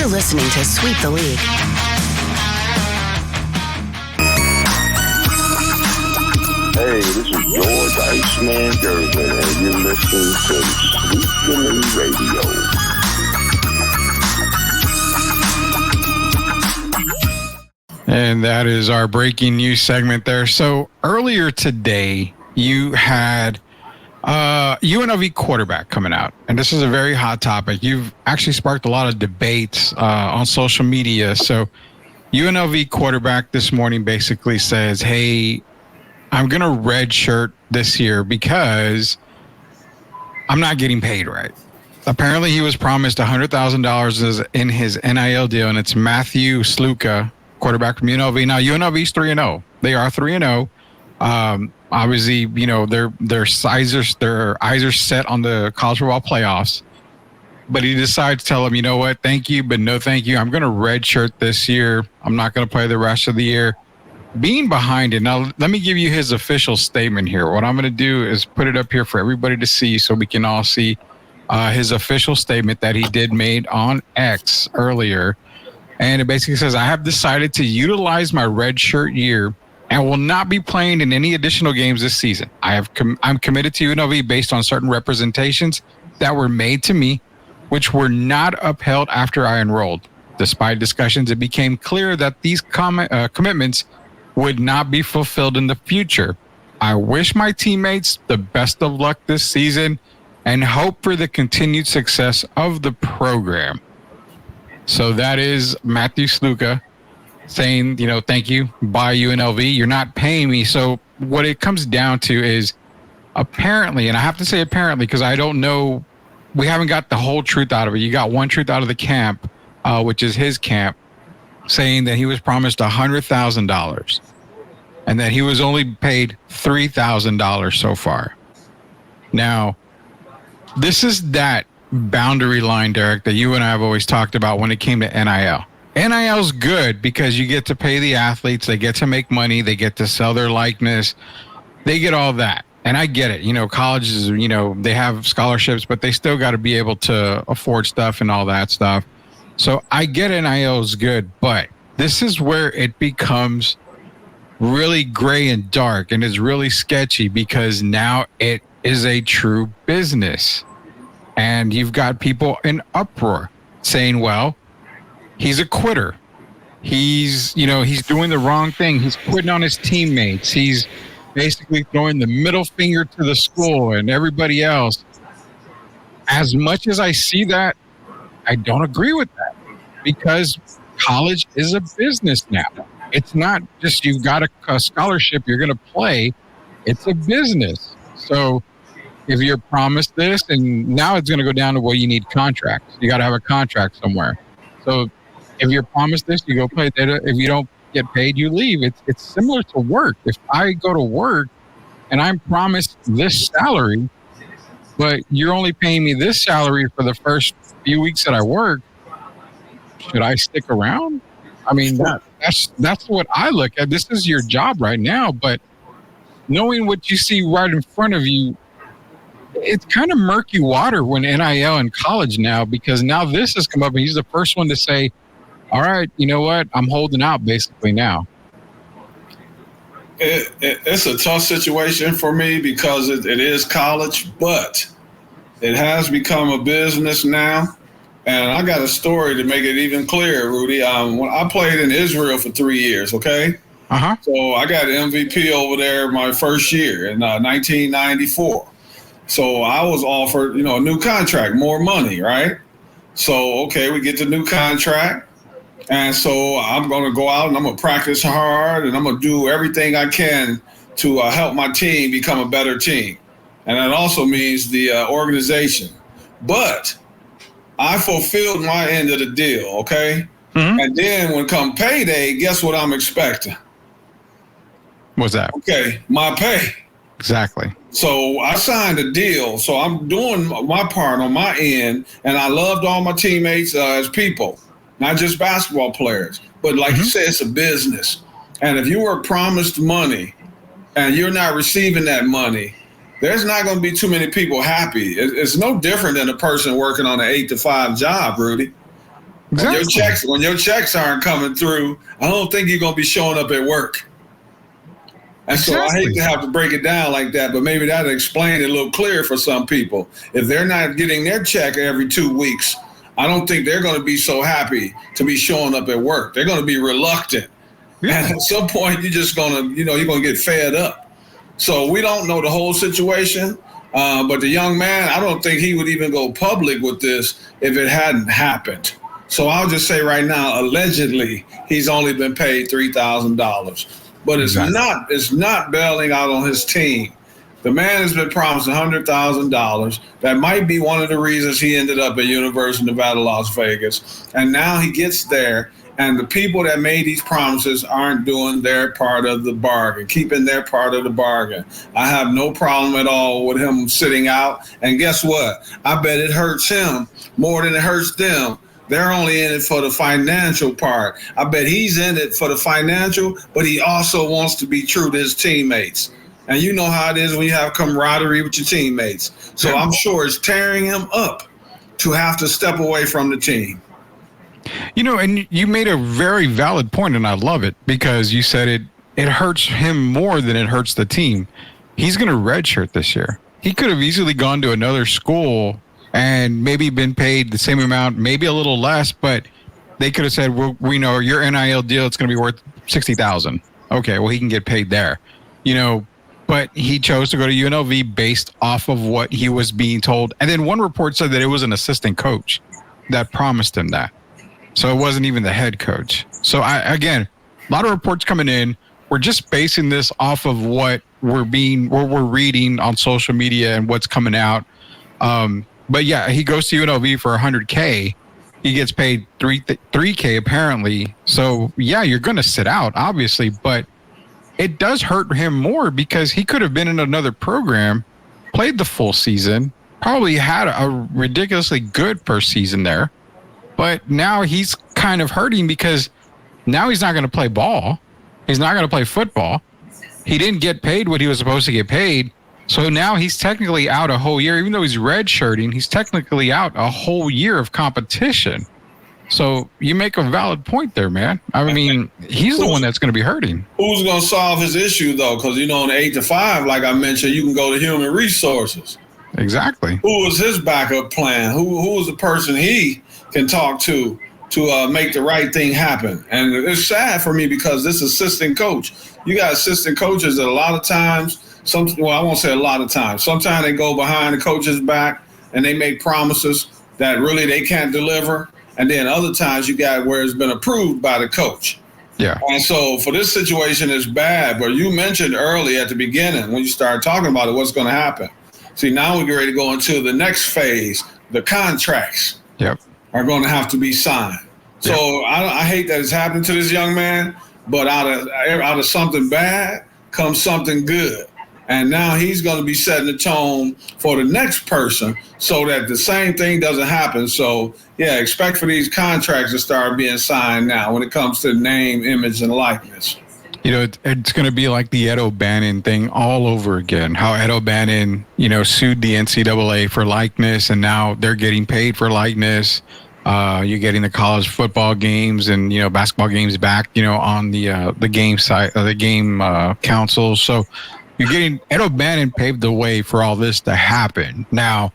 You're listening to Sweep the League. Hey, this is George Iceman Gervin, and you're listening to Sweep the League Radio. And that is our breaking news segment there. So earlier today, you had UNLV quarterback coming out. And this is a very hot topic. You've actually sparked a lot of debates on social media. So UNLV quarterback this morning basically says, hey, I'm going to redshirt this year because I'm not getting paid right. Apparently, he was promised $100,000 in his NIL deal, and it's Matthew Sluka, quarterback from UNLV. Now, UNLV's 3-0. They are 3-0. Obviously, you know, their eyes are set on the college football playoffs. But he decides to tell them, you know what, thank you, but no thank you. I'm going to redshirt this year. I'm not going to play the rest of the year. Being behind it. Now, let me give you his official statement here. What I'm going to do is put it up here for everybody to see so we can all see his official statement that he did made on X earlier. And it basically says, I have decided to utilize my redshirt year and will not be playing in any additional games this season. I'm committed to UNLV based on certain representations that were made to me, which were not upheld after I enrolled. Despite discussions, it became clear that these commitments would not be fulfilled in the future. I wish my teammates the best of luck this season and hope for the continued success of the program. So that is Matthew Sluka saying, you know, thank you, bye UNLV. You're not paying me. So what it comes down to is apparently, and I have to say apparently because I don't know, we haven't got the whole truth out of it. You got one truth out of the camp, which is his camp, saying that he was promised $100,000 and that he was only paid $3,000 so far. Now, this is that boundary line, Derek, that you and I have always talked about when it came to NIL. NIL is good because you get to pay the athletes, they get to make money, they get to sell their likeness, they get all that. And I get it. You know, colleges, you know, they have scholarships, but they still got to be able to afford stuff and all that stuff. So I get NIL is good, but this is where it becomes really gray and dark and is really sketchy because now it is a true business. And you've got people in uproar saying, well, he's a quitter. He's doing the wrong thing. He's quitting on his teammates. He's basically throwing the middle finger to the school and everybody else. As much as I see that, I don't agree with that because college is a business now. It's not just you've got a scholarship you're going to play. It's a business. So if you're promised this, and now it's going to go down to where you need contracts. You got to have a contract somewhere. So if you're promised this, you go play. If you don't get paid, you leave. It's similar to work. If I go to work and I'm promised this salary, but you're only paying me this salary for the first few weeks that I work, should I stick around? I mean, that's what I look at. This is your job right now, but knowing what you see right in front of you, it's kind of murky water when NIL in college now, because now this has come up and he's the first one to say, all right, you know what? I'm holding out basically now. It's a tough situation for me because it is college, but it has become a business now. And I got a story to make it even clearer, Rudy. When I played in Israel for 3 years, okay? Uh-huh. So I got MVP over there my first year in 1994. So I was offered, a new contract, more money, right? So, okay, we get the new contract. And so I'm going to go out and I'm going to practice hard and I'm going to do everything I can to help my team become a better team. And that also means the organization. But I fulfilled my end of the deal, okay? Mm-hmm. And then when come payday, guess what I'm expecting? What's that? Okay, my pay. Exactly. So I signed a deal. So I'm doing my part on my end. And I loved all my teammates as people, not just basketball players. But like you said, it's a business. And if you were promised money and you're not receiving that money, there's not going to be too many people happy. It's no different than a person working on an 8 to 5 job, Rudy. Exactly. When your checks aren't coming through, I don't think you're gonna be showing up at work. And so I hate to have to break it down like that, but maybe that'll explain it a little clearer for some people. If they're not getting their check every 2 weeks, I don't think they're going to be so happy to be showing up at work. They're going to be reluctant. Yeah. And at some point, you're just going to, you're going to get fed up. So we don't know the whole situation. But the young man, I don't think he would even go public with this if it hadn't happened. So I'll just say right now, allegedly, he's only been paid $3,000. But it's not bailing out on his team. The man has been promised $100,000. That might be one of the reasons he ended up at University of Nevada, Las Vegas. And now he gets there, and the people that made these promises aren't doing their part of the bargain, keeping their part of the bargain. I have no problem at all with him sitting out. And guess what? I bet it hurts him more than it hurts them. They're only in it for the financial part. I bet he's in it for the financial, but he also wants to be true to his teammates. And you know how it is when you have camaraderie with your teammates. So I'm sure it's tearing him up to have to step away from the team. And you made a very valid point, and I love it, because you said it hurts him more than it hurts the team. He's going to redshirt this year. He could have easily gone to another school and maybe been paid the same amount, maybe a little less, but they could have said, well, we know your NIL deal, it's going to be worth $60,000. Okay, well, he can get paid there, but he chose to go to UNLV based off of what he was being told. And then one report said that it was an assistant coach that promised him that. So it wasn't even the head coach. So again, a lot of reports coming in. We're just basing this off of what we're reading on social media and what's coming out. But yeah, he goes to UNLV for $100K. He gets paid $3K apparently. So yeah, you're going to sit out, obviously, but it does hurt him more because he could have been in another program, played the full season, probably had a ridiculously good first season there. But now he's kind of hurting because now he's not going to play ball. He's not going to play football. He didn't get paid what he was supposed to get paid. So now he's technically out a whole year. Even though he's redshirting, he's technically out a whole year of competition. So you make a valid point there, man. I mean, he's the one that's going to be hurting. Who's going to solve his issue, though? Because, in the 8 to 5, like I mentioned, you can go to human resources. Exactly. Who is his backup plan? Who is the person he can talk to make the right thing happen? And it's sad for me because this assistant coach, you got assistant coaches that a lot of times, I won't say a lot of times. Sometimes they go behind the coach's back and they make promises that really they can't deliver. And then other times you got where it's been approved by the coach. Yeah. And so for this situation, it's bad. But you mentioned early at the beginning when you started talking about it, what's going to happen. See, now we're ready to go into the next phase. The contracts are going to have to be signed. So I hate that it's happening to this young man, but out of something bad comes something good. And now he's going to be setting the tone for the next person so that the same thing doesn't happen. So, yeah, expect for these contracts to start being signed now when it comes to name, image, and likeness. It's going to be like the Ed O'Bannon thing all over again. How Ed O'Bannon, sued the NCAA for likeness, and now they're getting paid for likeness. You're getting the college football games and, basketball games back, on the game site, the game council. So you're getting Ed O'Bannon paved the way for all this to happen. Now,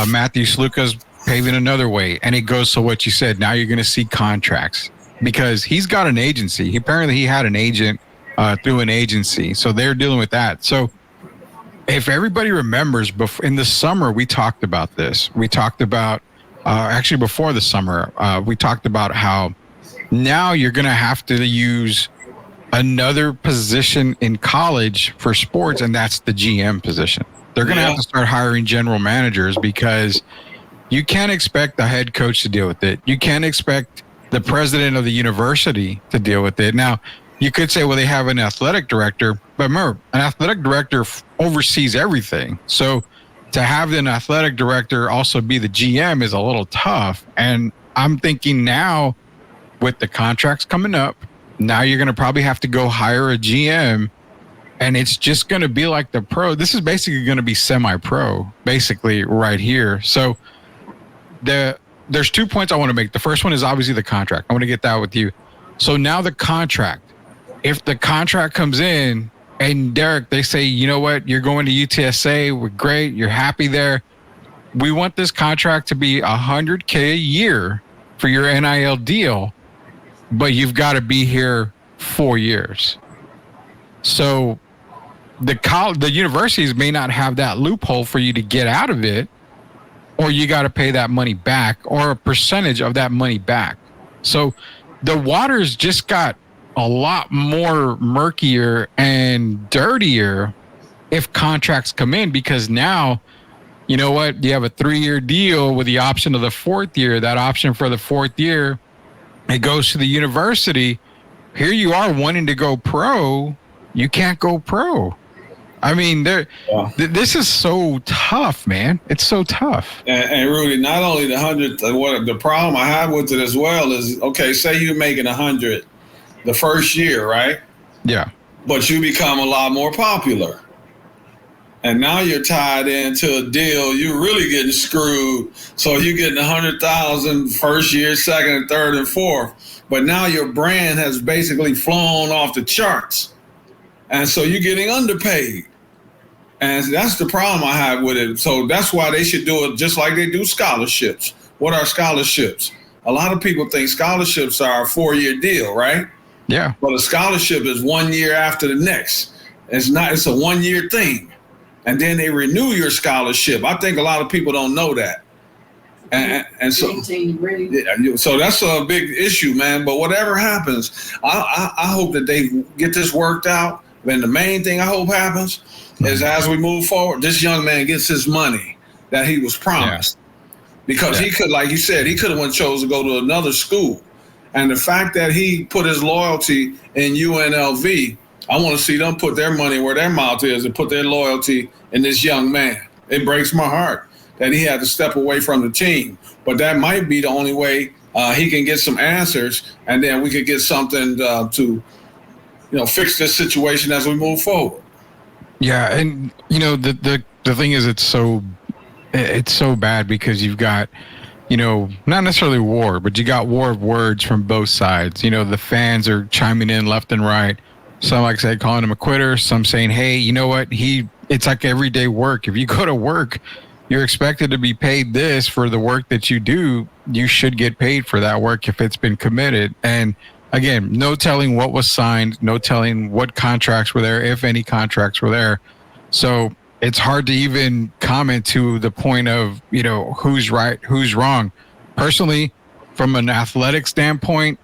Matthew Sluka's paving another way, and it goes to what you said. Now you're going to see contracts because he's got an agency. Apparently he had an agent through an agency. So they're dealing with that. So if everybody remembers, in the summer, we talked about this. We talked about, actually before the summer, we talked about how now you're going to have to use another position in college for sports, and that's the GM position. They're going to have to start hiring general managers because you can't expect the head coach to deal with it. You can't expect the president of the university to deal with it. Now, you could say, well, they have an athletic director, but remember, an athletic director oversees everything. So to have an athletic director also be the GM is a little tough. And I'm thinking now with the contracts coming up, now you're going to probably have to go hire a GM, and it's just going to be like the pro. This is basically going to be semi-pro, basically right here. So there's 2 points I want to make. The first one is obviously the contract. I want to get that with you. So now the contract, if the contract comes in and Derek, they say, you know what, you're going to UTSA, we're great, you're happy there. We want this contract to be $100K a year for your NIL deal, but you've got to be here 4 years. So the universities may not have that loophole for you to get out of it, or you got to pay that money back or a percentage of that money back. So the waters just got a lot more murkier and dirtier if contracts come in, because now, you know what, you have a 3-year deal with the option of the 4th year. That option for the 4th year, it goes to the university. Here you are wanting to go pro. You can't go pro. I mean, this is so tough, man. It's so tough. And Rudy, not only the 100, what the problem I have with it as well is, okay, say you're making 100 the first year, right? Yeah. But you become a lot more popular. And now you're tied into a deal. You're really getting screwed. So you're getting 100,000 first year, second and third and fourth. But now your brand has basically flown off the charts. And so you're getting underpaid. And that's the problem I have with it. So that's why they should do it just like they do scholarships. What are scholarships? A lot of people think scholarships are a 4-year deal, right? Yeah. But a scholarship is 1 year after the next. It's not, it's a 1-year thing. And then they renew your scholarship. I think a lot of people don't know that. And so, so that's a big issue, man. But whatever happens, I hope that they get this worked out. And the main thing I hope happens is as we move forward, this young man gets his money that he was promised. Because he could, like you said, he could have chose to go to another school. And the fact that he put his loyalty in UNLV, I want to see them put their money where their mouth is and put their loyalty in this young man. It breaks my heart that he had to step away from the team. But that might be the only way he can get some answers, and then we could get something to fix this situation as we move forward. Yeah, and the thing is, it's so bad because you've got, not necessarily war, but you got war of words from both sides. The fans are chiming in left and right. Some, like I said, calling him a quitter. Some saying, hey, you know what? It's like everyday work. If you go to work, you're expected to be paid this for the work that you do. You should get paid for that work if it's been committed. And again, no telling what was signed, no telling what contracts were there, if any contracts were there. So it's hard to even comment to the point of, who's right, who's wrong. Personally, from an athletic standpoint,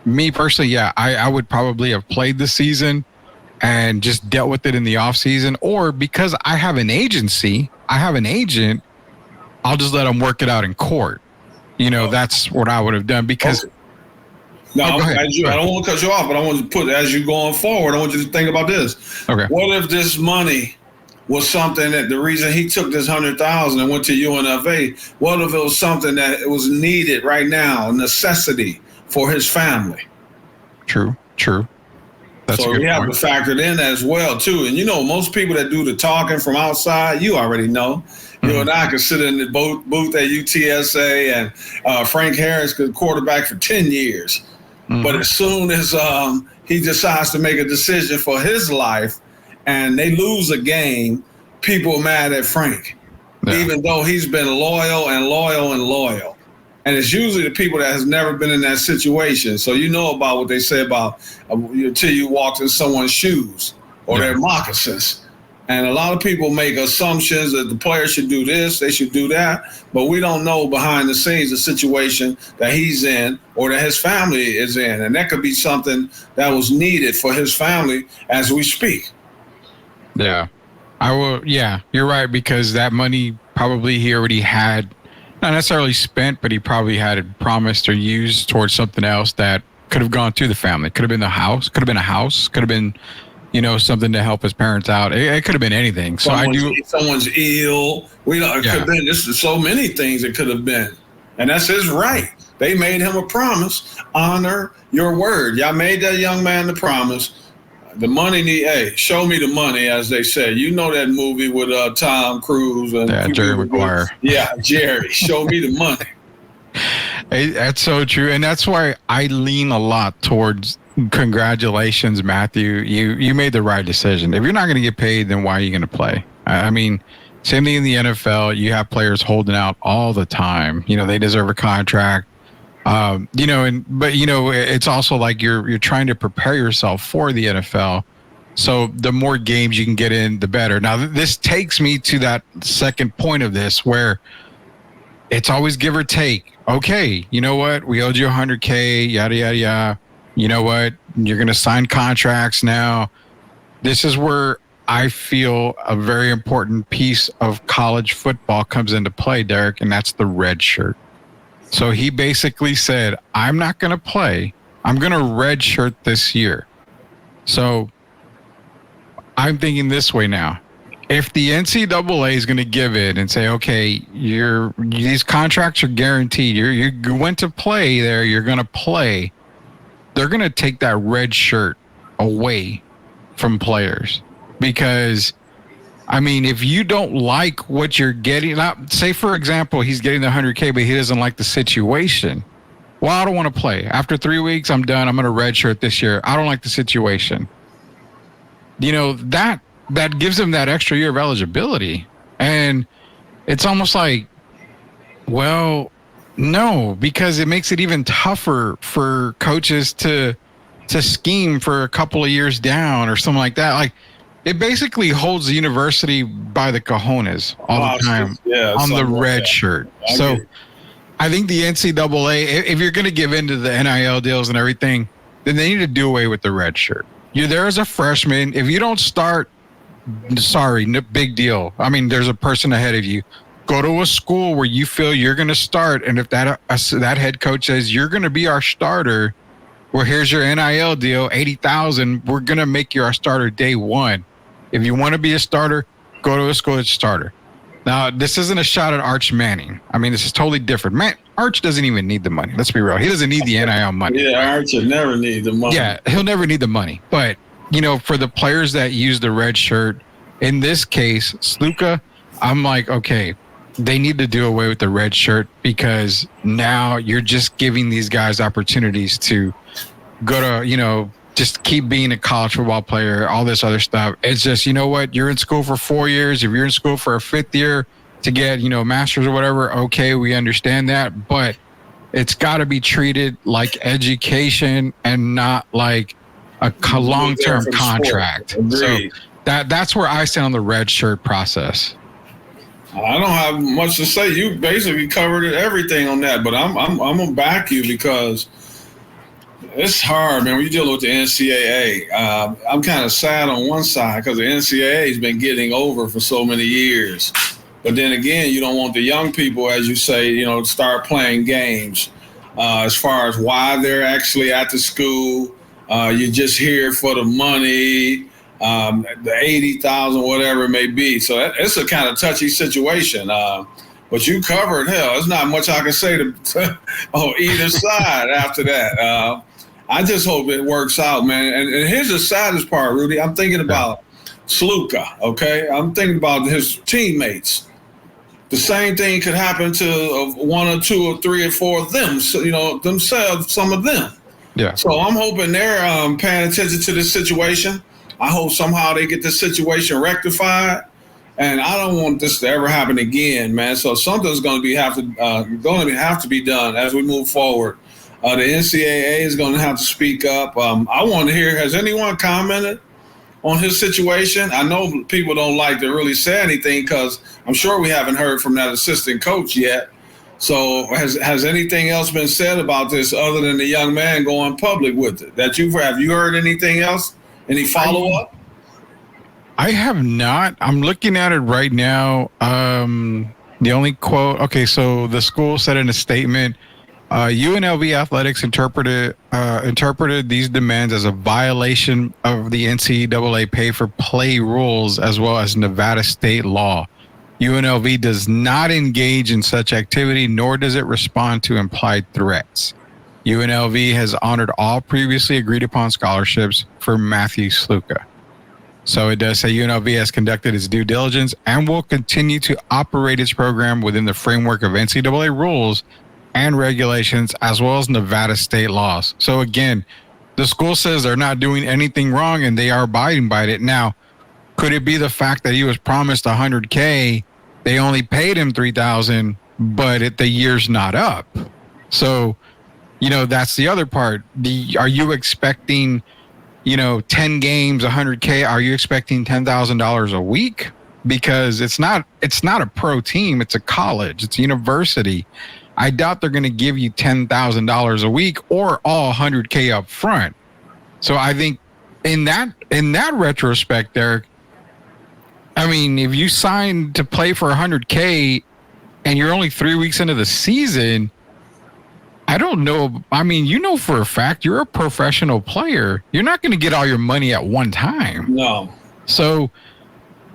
me personally, I would probably have played the season and just dealt with it in the off season, or because I have an agency, I have an agent, I'll just let them work it out in court. That's what I would have done because. Okay. No, I don't want to cut you off, but I want to put, as you're going forward, I want you to think about this. Okay. What if this money was something that the reason he took this 100,000 and went to UNLV, what if it was something that it was needed right now, a necessity for his family? True. That's so a good we have point. to factor it in as well, too. And, most people that do the talking from outside, you already know. You and I could sit in the booth at UTSA, and Frank Harris could quarterback for 10 years. Mm-hmm. But as soon as he decides to make a decision for his life and they lose a game, people are mad at Frank, even though he's been loyal. And it's usually the people that has never been in that situation. So about what they say about until you walked in someone's shoes or their moccasins. And a lot of people make assumptions that the player should do this, they should do that, but we don't know behind the scenes the situation that he's in or that his family is in. And that could be something that was needed for his family as we speak. Yeah, I will. Yeah, you're right, because that money probably he already had, not necessarily spent, but he probably had it promised or used towards something else that could have gone to the family. Could have been the house, could have been a house, could have been, something to help his parents out. It could have been anything. So someone's ill. It could have been. This is so many things it could have been, and that's his right. They made him a promise. Honor your word. Y'all made that young man the promise. the money need. Hey, show me the money, as they say. You know that movie with Tom Cruise and Jerry Maguire. Yeah, Jerry. Show me the money. Hey, that's so true, and that's why I lean a lot towards congratulations, Matthew. You made the right decision. If you're not going to get paid, then why are you going to play? I mean, same thing in the NFL. You have players holding out all the time. They deserve a contract. But it's also like you're trying to prepare yourself for the NFL. So the more games you can get in, the better. Now, this takes me to that second point of this, where it's always give or take. Okay, you know what? We owed you $100K, yada, yada, yada. You know what? You're going to sign contracts now. This is where I feel a very important piece of college football comes into play, Derek, and that's the red shirt. So he basically said, I'm not going to play. I'm going to red shirt this year. So I'm thinking this way now. If the NCAA is going to give in and say, okay, these contracts are guaranteed. You went to play there. You're going to play. They're going to take that red shirt away from players. Because, I mean, if you don't like what you're getting, say, for example, he's getting the $100K, but he doesn't like the situation. Well, I don't want to play. After 3 weeks, I'm done. I'm going to red shirt this year. I don't like the situation. That gives him that extra year of eligibility. And it's almost like, well, no, because it makes it even tougher for coaches to scheme for a couple of years down or something like that. Like, it basically holds the university by the cojones all the time on the red shirt. So I think the NCAA, if you're going to give in to the NIL deals and everything, then they need to do away with the red shirt. You're there as a freshman. If you don't start, sorry, no big deal. I mean, there's a person ahead of you. Go to a school where you feel you're going to start, and if that head coach says you're going to be our starter, well, here's your NIL deal, $80,000. We're going to make you our starter day one. If you want to be a starter, go to a school that's starter. Now, this isn't a shot at Arch Manning. I mean, this is totally different. Arch doesn't even need the money. Let's be real. He doesn't need the NIL money. Yeah, Arch will never need the money. Yeah, he'll never need the money. But, for the players that use the red shirt, in this case, Sluka, I'm like, okay, they need to do away with the red shirt, because now you're just giving these guys opportunities to go to, just keep being a college football player, all this other stuff. It's just, you know what? You're in school for 4 years. If you're in school for a fifth year to get, master's or whatever, okay, we understand that. But it's got to be treated like education and not like a long-term contract. So that's where I stand on the red shirt process. I don't have much to say. You basically covered everything on that, but I'm gonna back you, because it's hard, man. When you deal with the NCAA, I'm kind of sad on one side, because the NCAA has been getting over for so many years. But then again, you don't want the young people, as you say, to start playing games. As far as why they're actually at the school, you're just here for the money. The 80,000, whatever it may be. So it's a kind of touchy situation. But you covered, hell, there's not much I can say to either side after that. I just hope it works out, man. And here's the saddest part, Rudy. I'm thinking about Sluka, okay? I'm thinking about his teammates. The same thing could happen to one or two or three or four of them, so, themselves, some of them. Yeah. So I'm hoping they're paying attention to this situation. I hope somehow they get this situation rectified, and I don't want this to ever happen again, man. So something's going to have to be done as we move forward. The NCAA is going to have to speak up. I want to hear, has anyone commented on his situation? I know people don't like to really say anything, because I'm sure we haven't heard from that assistant coach yet. So has anything else been said about this other than the young man going public with it? Have you heard anything else? Any follow-up? I have not. I'm looking at it right now. The only quote, okay, so the school said in a statement, UNLV Athletics interpreted these demands as a violation of the NCAA pay-for-play rules, as well as Nevada state law. UNLV does not engage in such activity, nor does it respond to implied threats. UNLV has honored all previously agreed upon scholarships for Matthew Sluka. So it does say UNLV has conducted its due diligence and will continue to operate its program within the framework of NCAA rules and regulations, as well as Nevada state laws. So again, the school says they're not doing anything wrong and they are abiding by it. Now, could it be the fact that he was promised $100K, they only paid him $3,000, but the year's not up? So, that's the other part. Are you expecting, 10 games, $100K? Are you expecting $10,000 a week? Because it's not a pro team. It's a college. It's a university. I doubt they're going to give you $10,000 a week or all $100K up front. So I think in that retrospect, Derek, I mean, if you sign to play for $100K and you're only 3 weeks into the season, I don't know. I mean, for a fact, you're a professional player. You're not going to get all your money at one time. No. So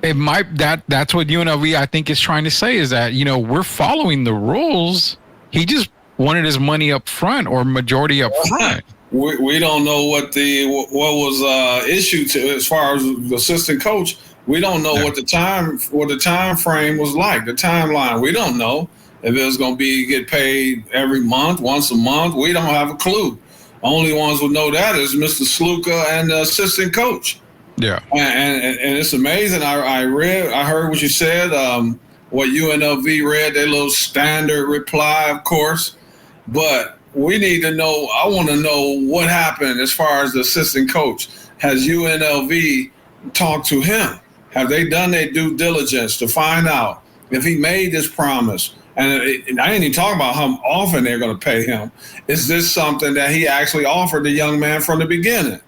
that's what UNLV, I think, is trying to say is that, we're following the rules. He just wanted his money up front or majority up front. We don't know what was issued to as far as the assistant coach. We don't know what the time frame was like, the timeline. We don't know if it was going to get paid every month, once a month. We don't have a clue. Only ones who know that is Mr. Sluka and the assistant coach. Yeah, and it's amazing. I heard what you said. What UNLV read, their little standard reply, of course, but we need to know. I want to know what happened as far as the assistant coach. Has UNLV talked to him? Have they done their due diligence to find out if he made this promise? And I ain't even talking about how often they're going to pay him. Is this something that he actually offered the young man from the beginning?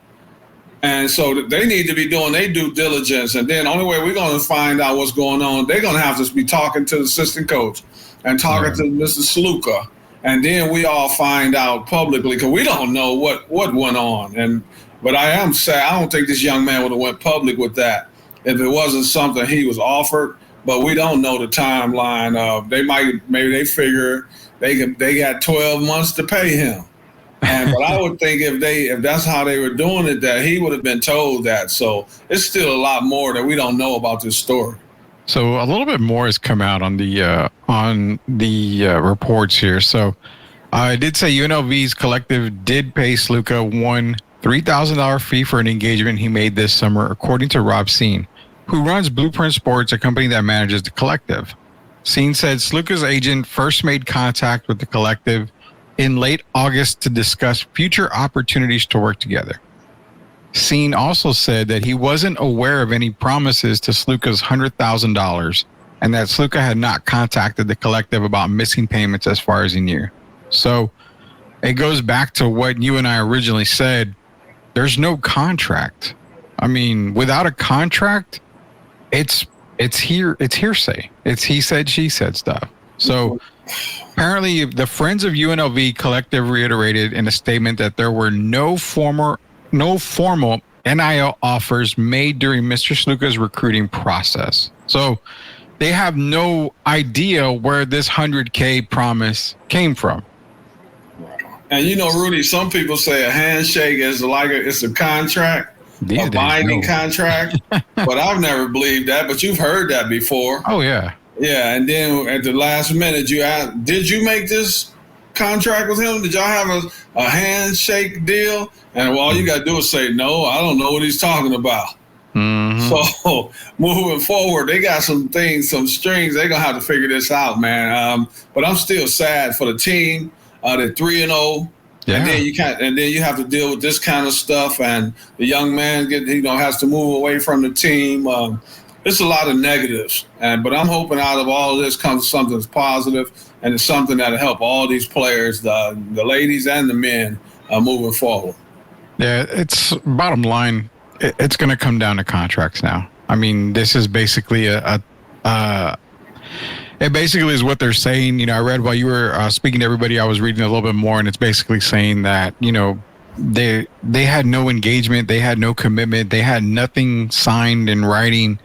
And so they need to be doing their due diligence. And then the only way we're going to find out what's going on, they're going to have to be talking to the assistant coach and talking to Mr. Sluka. And then we all find out publicly because we don't know what went on. But I am sad. I don't think this young man would have went public with that if it wasn't something he was offered. But we don't know the timeline of maybe they figure they got 12 months to pay him. But I would think if that's how they were doing it, that he would have been told that. So it's still a lot more that we don't know about this story. So a little bit more has come out on the reports here. So I did say UNLV's collective did pay Sluka one $3,000 fee for an engagement he made this summer, according to Rob Seen, who runs Blueprint Sports, a company that manages the collective. Seen said Sluka's agent first made contact with the collective in late August to discuss future opportunities to work together. Seen also said that he wasn't aware of any promises to Sluka's $100,000 and that Sluka had not contacted the collective about missing payments as far as he knew. So it goes back to what you and I originally said. There's no contract. I mean, without a contract, it's hearsay. It's he said, she said stuff. So apparently the Friends of UNLV collective reiterated in a statement that there were no formal NIL offers made during Mr. Sluka's recruiting process. So they have no idea where this $100K promise came from. And Rudy, some people say a handshake is it's a contract, a binding contract, but I've never believed that. But you've heard that before. Oh yeah. Yeah, and then at the last minute, you asked, did you make this contract with him? Did y'all have a handshake deal? And all you got to do is say, no, I don't know what he's talking about. Mm-hmm. So moving forward, they got some strings. They're going to have to figure this out, man. But I'm still sad for the team. They're 3-0. Yeah. And then you have to deal with this kind of stuff. And the young man has to move away from the team. It's a lot of negatives, but I'm hoping out of all of this comes something that's positive, and it's something that'll help all these players, the ladies and the men, moving forward. Yeah, it's bottom line. It's going to come down to contracts now. I mean, this is basically it basically is what they're saying. I read while you were speaking to everybody, I was reading a little bit more, and it's basically saying that, they had no engagement, they had no commitment, they had nothing signed in writing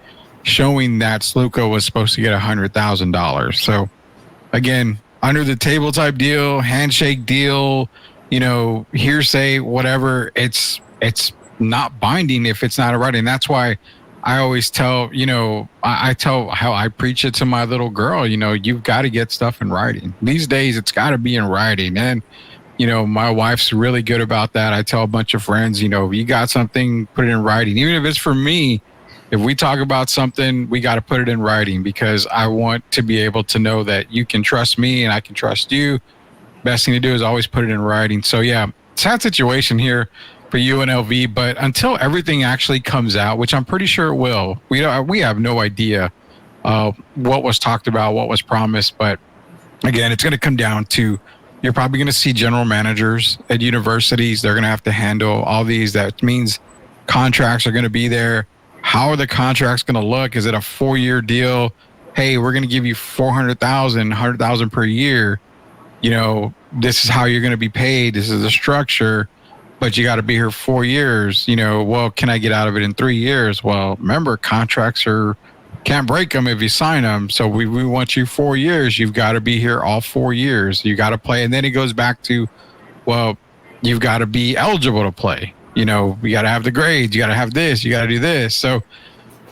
showing that Sluka was supposed to get $100,000. So again, under the table type deal, handshake deal, hearsay, whatever. It's not binding if it's not in writing. That's why I always tell, I tell how I preach it to my little girl. You've got to get stuff in writing. These days, it's got to be in writing. And my wife's really good about that. I tell a bunch of friends, if you got something, put it in writing. Even if it's for me, if we talk about something, we got to put it in writing because I want to be able to know that you can trust me and I can trust you. Best thing to do is always put it in writing. So yeah, sad situation here for UNLV, but until everything actually comes out, which I'm pretty sure it will, we have no idea what was talked about, what was promised. But again, it's going to come down to, you're probably going to see general managers at universities. They're going to have to handle all these. That means contracts are going to be there. How are the contracts going to look? Is it a 4-year deal? Hey, we're going to give you $100,000 per year. This is how you're going to be paid. This is the structure, but you got to be here 4 years. Well, can I get out of it in 3 years? Well, remember, contracts can't break them if you sign them. So we want you 4 years. You've got to be here all 4 years. You got to play. And then it goes back to, well, you've got to be eligible to play. You got to have the grades. You got to have this. You got to do this. So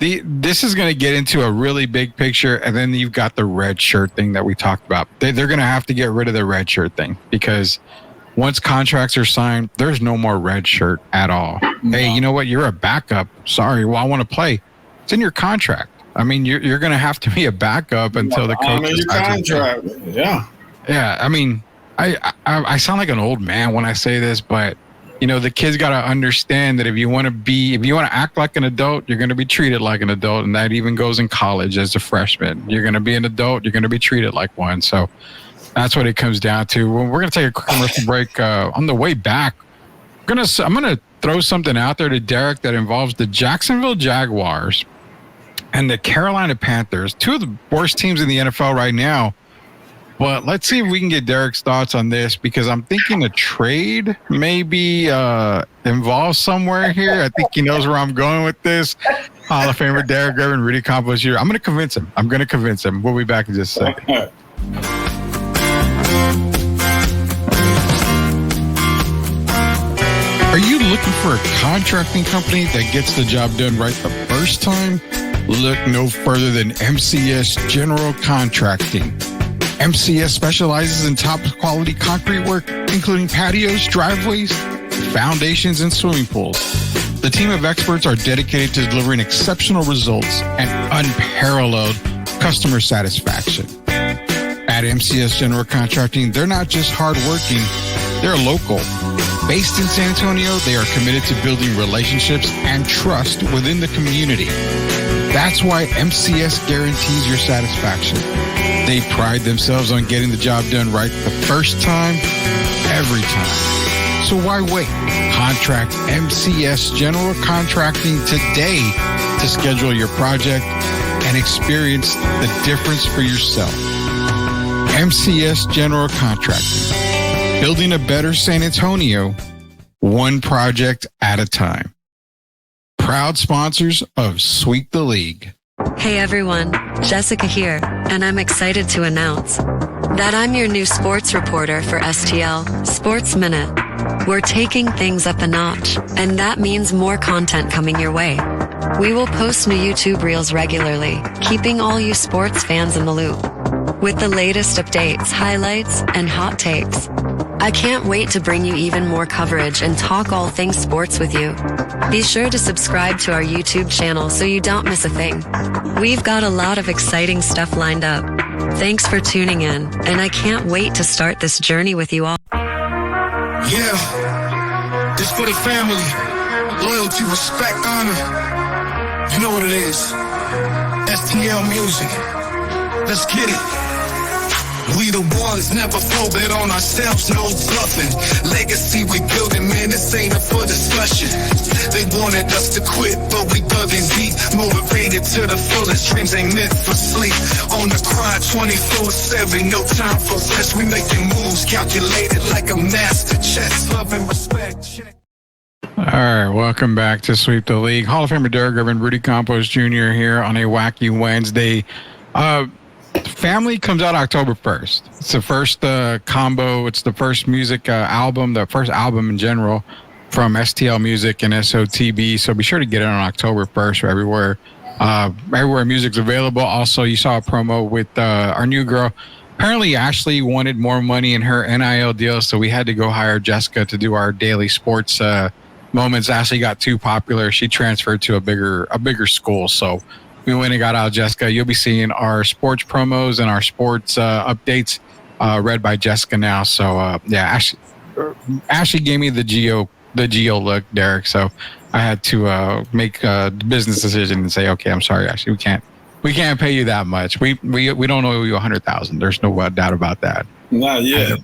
this is going to get into a really big picture. And then you've got the red shirt thing that we talked about. They're going to have to get rid of the red shirt thing because once contracts are signed, there's no more red shirt at all. No. Hey, you know what? You're a backup. Sorry. Well, I want to play. It's in your contract. I mean, you're going to have to be a backup until the coach. Your contract. Yeah. Yeah. I mean, I sound like an old man when I say this, but the kids got to understand that if you want to act like an adult, you're going to be treated like an adult. And that even goes in college as a freshman. You're going to be an adult. You're going to be treated like one. So that's what it comes down to. We're going to take a quick commercial break. On the way back, I'm going to throw something out there to Derek that involves the Jacksonville Jaguars and the Carolina Panthers, two of the worst teams in the NFL right now. But let's see if we can get Derek's thoughts on this because I'm thinking a trade may be involved somewhere here. I think he knows where I'm going with this. Hall of Famer Derek Gervin, Rudy Campos here. I'm going to convince him. We'll be back in just a second. Are you looking for a contracting company that gets the job done right the first time? Look no further than MCS General Contracting. MCS specializes in top quality concrete work, including patios, driveways, foundations, and swimming pools. The team of experts are dedicated to delivering exceptional results and unparalleled customer satisfaction. At MCS General Contracting, they're not just hardworking, they're local. Based in San Antonio, they are committed to building relationships and trust within the community. That's why MCS guarantees your satisfaction. They pride themselves on getting the job done right the first time, every time. So why wait? Contract MCS General Contracting today to schedule your project and experience the difference for yourself. MCS General Contracting. Building a better San Antonio, one project at a time. Proud sponsors of Sweep the League. Hey everyone, Jessica here, and I'm excited to announce that I'm your new sports reporter for STL Sports Minute. We're taking things up a notch, and that means more content coming your way. We will post new YouTube reels regularly, keeping all you sports fans in the loop with the latest updates, highlights, and hot takes. I can't wait to bring you even more coverage and talk all things sports with you. Be sure to subscribe to our YouTube channel so you don't miss a thing. We've got a lot of exciting stuff lined up. Thanks for tuning in, and I can't wait to start this journey with you all. Yeah, this for the family. Loyalty, respect, honor. You know what it is. STL music. Let's get it. We the ones, never folded on ourselves, no bluffing. Legacy we building, man, this ain't up for discussion. They wanted us to quit, but we dug in deep. Motivated to the fullest, dreams ain't meant for sleep. On the grind 24/7, no time for rest. We making moves, calculated like a master chess. Love and respect. All right, welcome back to Sweep the League. Hall of Famer Derek Gervin, Rudy Campos Jr. here on a Wacky Wednesday. Family comes out October 1st. It's the first combo. It's the first music album, the first album in general from STL Music and SOTB. So be sure to get it on October 1st or everywhere music's available. Also, you saw a promo with our new girl. Apparently, Ashley wanted more money in her NIL deal, so we had to go hire Jessica to do our daily sports moments. Ashley got too popular. She transferred to a bigger school, so we went and got out Jessica. You'll be seeing our sports promos and our sports updates read by Jessica now. So yeah, Ashley gave me the geo look, Derek. So I had to make a business decision and say, okay, I'm sorry, Ashley, we can't pay you that much. We don't owe you $100,000. There's no doubt about that. Not yet.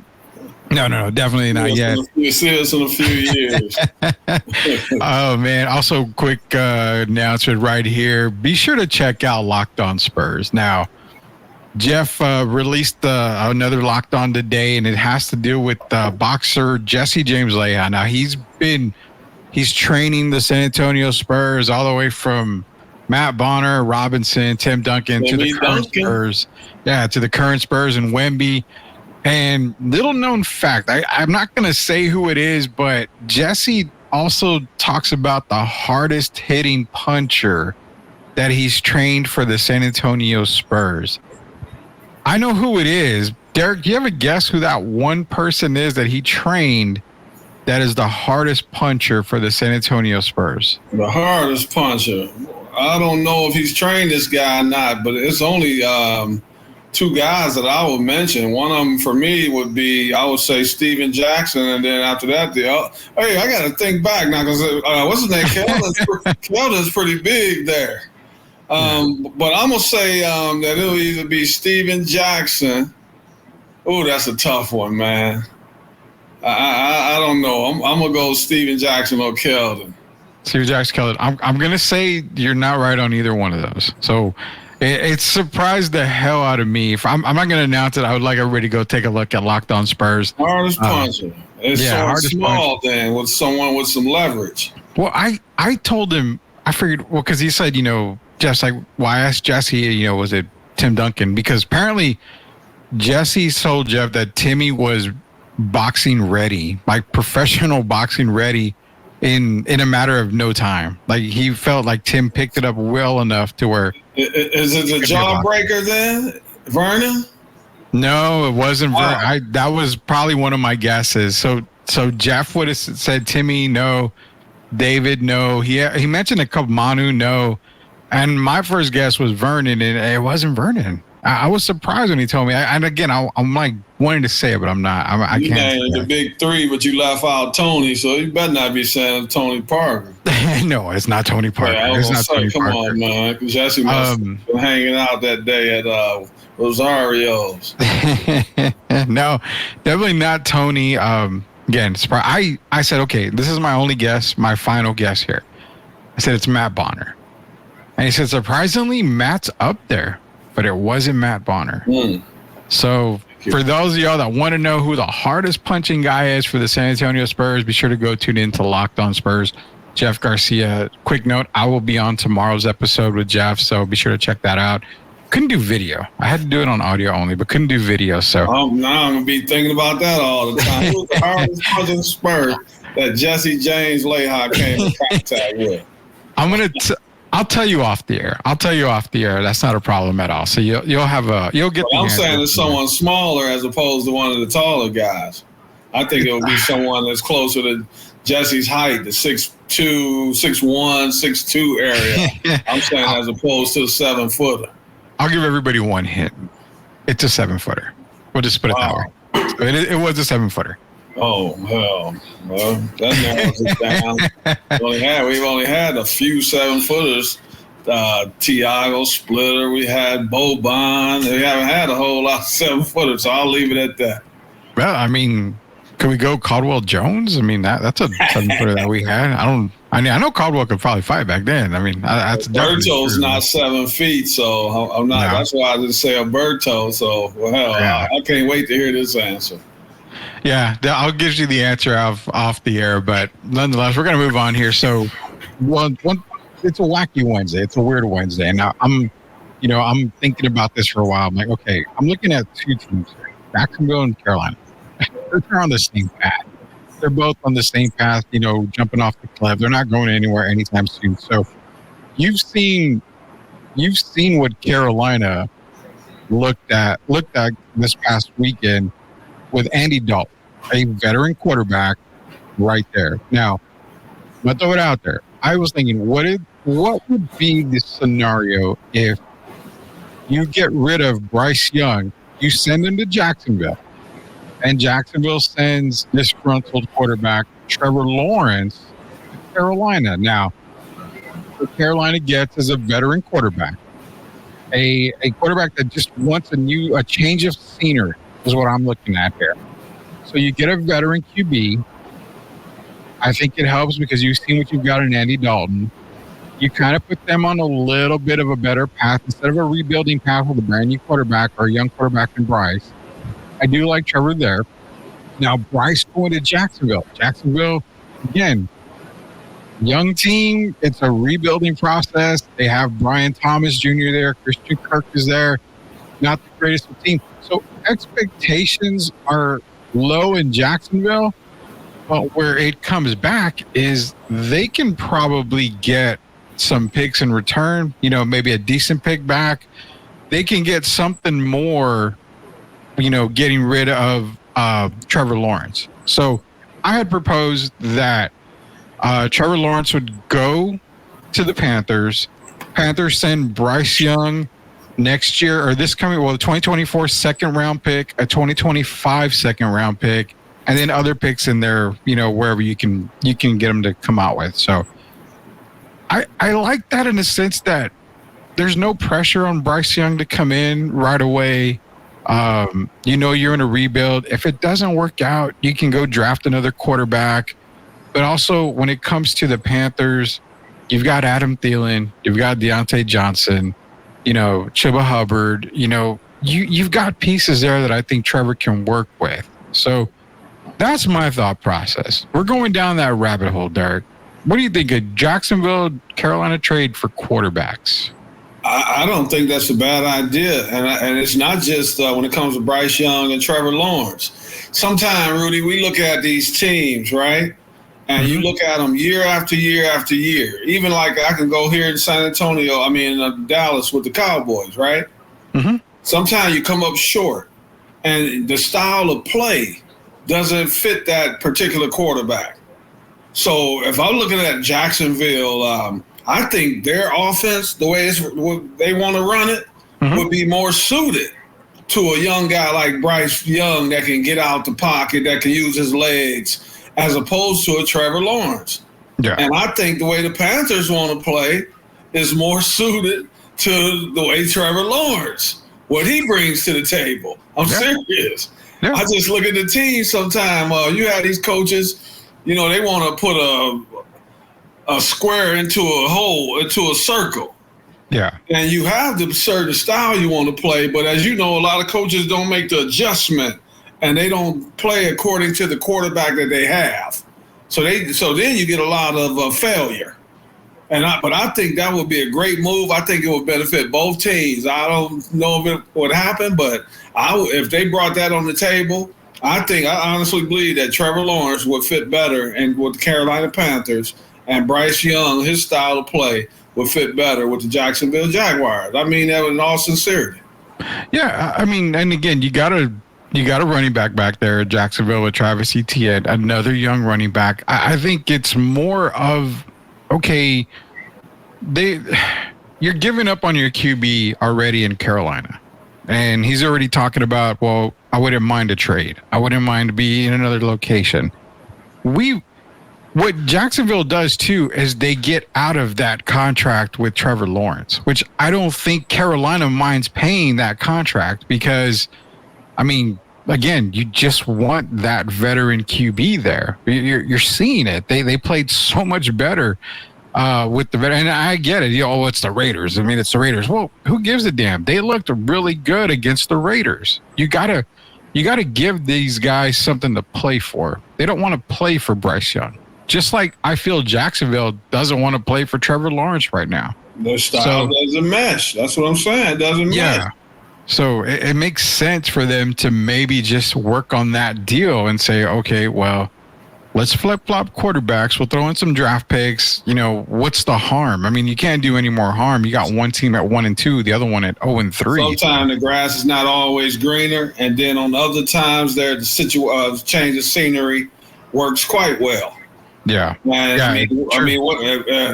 No, definitely not yet. You'll see us in a few years. Oh man! Also, quick announcement right here. Be sure to check out Locked On Spurs. Now, Jeff released another Locked On today, and it has to do with boxer Jesse James Leija. Now, he's training the San Antonio Spurs all the way from Matt Bonner, Robinson, Tim Duncan to the current Spurs. Yeah, to the current Spurs and Wemby. And little known fact, I'm not going to say who it is, but Jesse also talks about the hardest hitting puncher that he's trained for the San Antonio Spurs. I know who it is. Derek, do you have a guess who that one person is that he trained that is the hardest puncher for the San Antonio Spurs? The hardest puncher. I don't know if he's trained this guy or not, but it's only two guys that I would mention. One of them for me would be, I would say Steven Jackson, and then after that, hey, I got to think back now because what's his name? Keldon's pretty big there. But I'm gonna say that it'll either be Steven Jackson. Oh, that's a tough one, man. I don't know. I'm gonna go Steven Jackson or Keldon. Steven Jackson, Keldon. I'm gonna say you're not right on either one of those. So. It surprised the hell out of me. I'm not going to announce it. I would like everybody to go take a look at Locked On Spurs. Hardest puncher. It's hardest small puncher. Then with someone with some leverage. Well, I told him, I figured, well, because he said, Jeff's like, well, I asked Jesse, was it Tim Duncan? Because apparently Jesse told Jeff that Timmy was boxing ready, like professional boxing ready in a matter of no time. Like he felt like Tim picked it up well enough to where. Is it the jawbreaker then, Vernon? No, it wasn't Vernon. That was probably one of my guesses. So Jeff would have said Timmy, no. David, no. He mentioned a couple. Manu, no. And my first guess was Vernon, and it wasn't Vernon. I was surprised when he told me. I'm like wanting to say it, but I'm not. I you can't. You named the big three, but you left out Tony, so you better not be saying Tony Parker. No, it's not Tony Parker. Yeah, it's not Tony Parker. Come on, man. Jesse must have been hanging out that day at Rosario's. No, definitely not Tony. Again, I said, okay, this is my only guess, my final guess here. I said it's Matt Bonner. And he said, surprisingly, Matt's up there. But it wasn't Matt Bonner. So for those of y'all that want to know who the hardest punching guy is for the San Antonio Spurs, be sure to go tune in to Locked On Spurs. Jeff Garcia. Quick note, I will be on tomorrow's episode with Jeff, so be sure to check that out. Couldn't do video. I had to do it on audio only, but couldn't do video. So now I'm going to be thinking about that all the time. Who's the hardest punching Spurs that Jesse James Leija came in contact with? I'll tell you off the air. That's not a problem at all. So you'll get. Well, I'm saying it's someone smaller as opposed to one of the taller guys. I think it'll be someone that's closer to Jesse's height, the 6'2", 6'1", 6'2" area. I'm saying as opposed to the 7-footer. I'll give everybody one hint. It's a 7-footer. We'll just put it that way. So it was a 7-footer. Oh, hell. Well, that narrows it down. We've only had a few 7-footers. Tiago, Splitter, we had Boban. We haven't had a whole lot of 7-footers, so I'll leave it at that. Well, I mean, can we go Caldwell Jones? I mean, that's a 7-footer that we had. I know Caldwell could probably fight back then. I mean, that's Berto's not 7 feet, so I'm not. No. That's why I didn't say Alberto. So, I can't wait to hear this answer. Yeah, I'll give you the answer off the air, but nonetheless, we're going to move on here. So, it's a wacky Wednesday. It's a weird Wednesday. Now, I'm thinking about this for a while. I'm like, okay, I'm looking at two teams here, Jacksonville and Carolina. They're on the same path. They're both on the same path, jumping off the cliff. They're not going anywhere anytime soon. So you've seen what Carolina looked at this past weekend with Andy Dalton, a veteran quarterback right there. Now, let's throw it out there. I was thinking, what would be the scenario if you get rid of Bryce Young, you send him to Jacksonville, and Jacksonville sends disgruntled quarterback Trevor Lawrence to Carolina. Now, what Carolina gets is a veteran quarterback, a quarterback that just wants a change of scenery is what I'm looking at here. So you get a veteran QB. I think it helps because you've seen what you've got in Andy Dalton. You kind of put them on a little bit of a better path instead of a rebuilding path with a brand new quarterback or a young quarterback in Bryce. I do like Trevor there. Now, Bryce going to Jacksonville. Jacksonville, again, young team. It's a rebuilding process. They have Brian Thomas Jr. there. Christian Kirk is there. Not the greatest of team. So expectations are low in Jacksonville. But where it comes back is they can probably get some picks in return, maybe a decent pick back. They can get something more, getting rid of Trevor Lawrence. So I had proposed that Trevor Lawrence would go to the Panthers. Panthers send Bryce Young next year, or this coming, the 2024 second round pick, a 2025 second round pick, and then other picks in there, wherever you can get them to come out with. So I like that in the sense that there's no pressure on Bryce Young to come in right away. You're in a rebuild. If it doesn't work out, you can go draft another quarterback. But also when it comes to the Panthers, you've got Adam Thielen, you've got Deontay Johnson, Chuba Hubbard, you've got pieces there that I think Trevor can work with. So that's my thought process. We're going down that rabbit hole, Derek. What do you think of Jacksonville, Carolina trade for quarterbacks? I don't think that's a bad idea. And it's not just when it comes to Bryce Young and Trevor Lawrence. Sometimes, Rudy, we look at these teams, right? And you look at them year after year after year. Even like I can go here in Dallas with the Cowboys, right? Mm-hmm. Sometimes you come up short. And the style of play doesn't fit that particular quarterback. So if I'm looking at Jacksonville, I think their offense, the way they want to run it, would be more suited to a young guy like Bryce Young that can get out the pocket, that can use his legs, as opposed to a Trevor Lawrence. Yeah. And I think the way the Panthers want to play is more suited to the way Trevor Lawrence, what he brings to the table. I'm serious. Yeah. I just look at the team sometimes. You have these coaches, they want to put a square into a hole, into a circle. Yeah. And you have the certain style you want to play, but as you know, a lot of coaches don't make the adjustment and they don't play according to the quarterback that they have. So then you get a lot of failure. But I think that would be a great move. I think it would benefit both teams. I don't know if it would happen, but if they brought that on the table, I honestly believe that Trevor Lawrence would fit better and with the Carolina Panthers, and Bryce Young, his style of play, would fit better with the Jacksonville Jaguars. I mean that in all sincerity. Yeah, and again, you got a running back there at Jacksonville with Travis Etienne, another young running back. I think it's more of, okay, you're giving up on your QB already in Carolina. And he's already talking about, well, I wouldn't mind a trade. I wouldn't mind to be in another location. What Jacksonville does too is they get out of that contract with Trevor Lawrence, which I don't think Carolina minds paying that contract because, again, you just want that veteran QB there. You're seeing it. They played so much better with the veteran. And I get it. It's the Raiders. It's the Raiders. Well, who gives a damn? They looked really good against the Raiders. You gotta give these guys something to play for. They don't want to play for Bryce Young. Just like I feel Jacksonville doesn't want to play for Trevor Lawrence right now. The style doesn't mesh. That's what I'm saying. It doesn't mesh. So it makes sense for them to maybe just work on that deal and say, okay, well, let's flip-flop quarterbacks. We'll throw in some draft picks. You know, what's the harm? I mean, you can't do any more harm. You got one team at 1-2, the other one at 0-3. Sometimes the grass is not always greener, and then on other times, the change of scenery works quite well. Yeah. And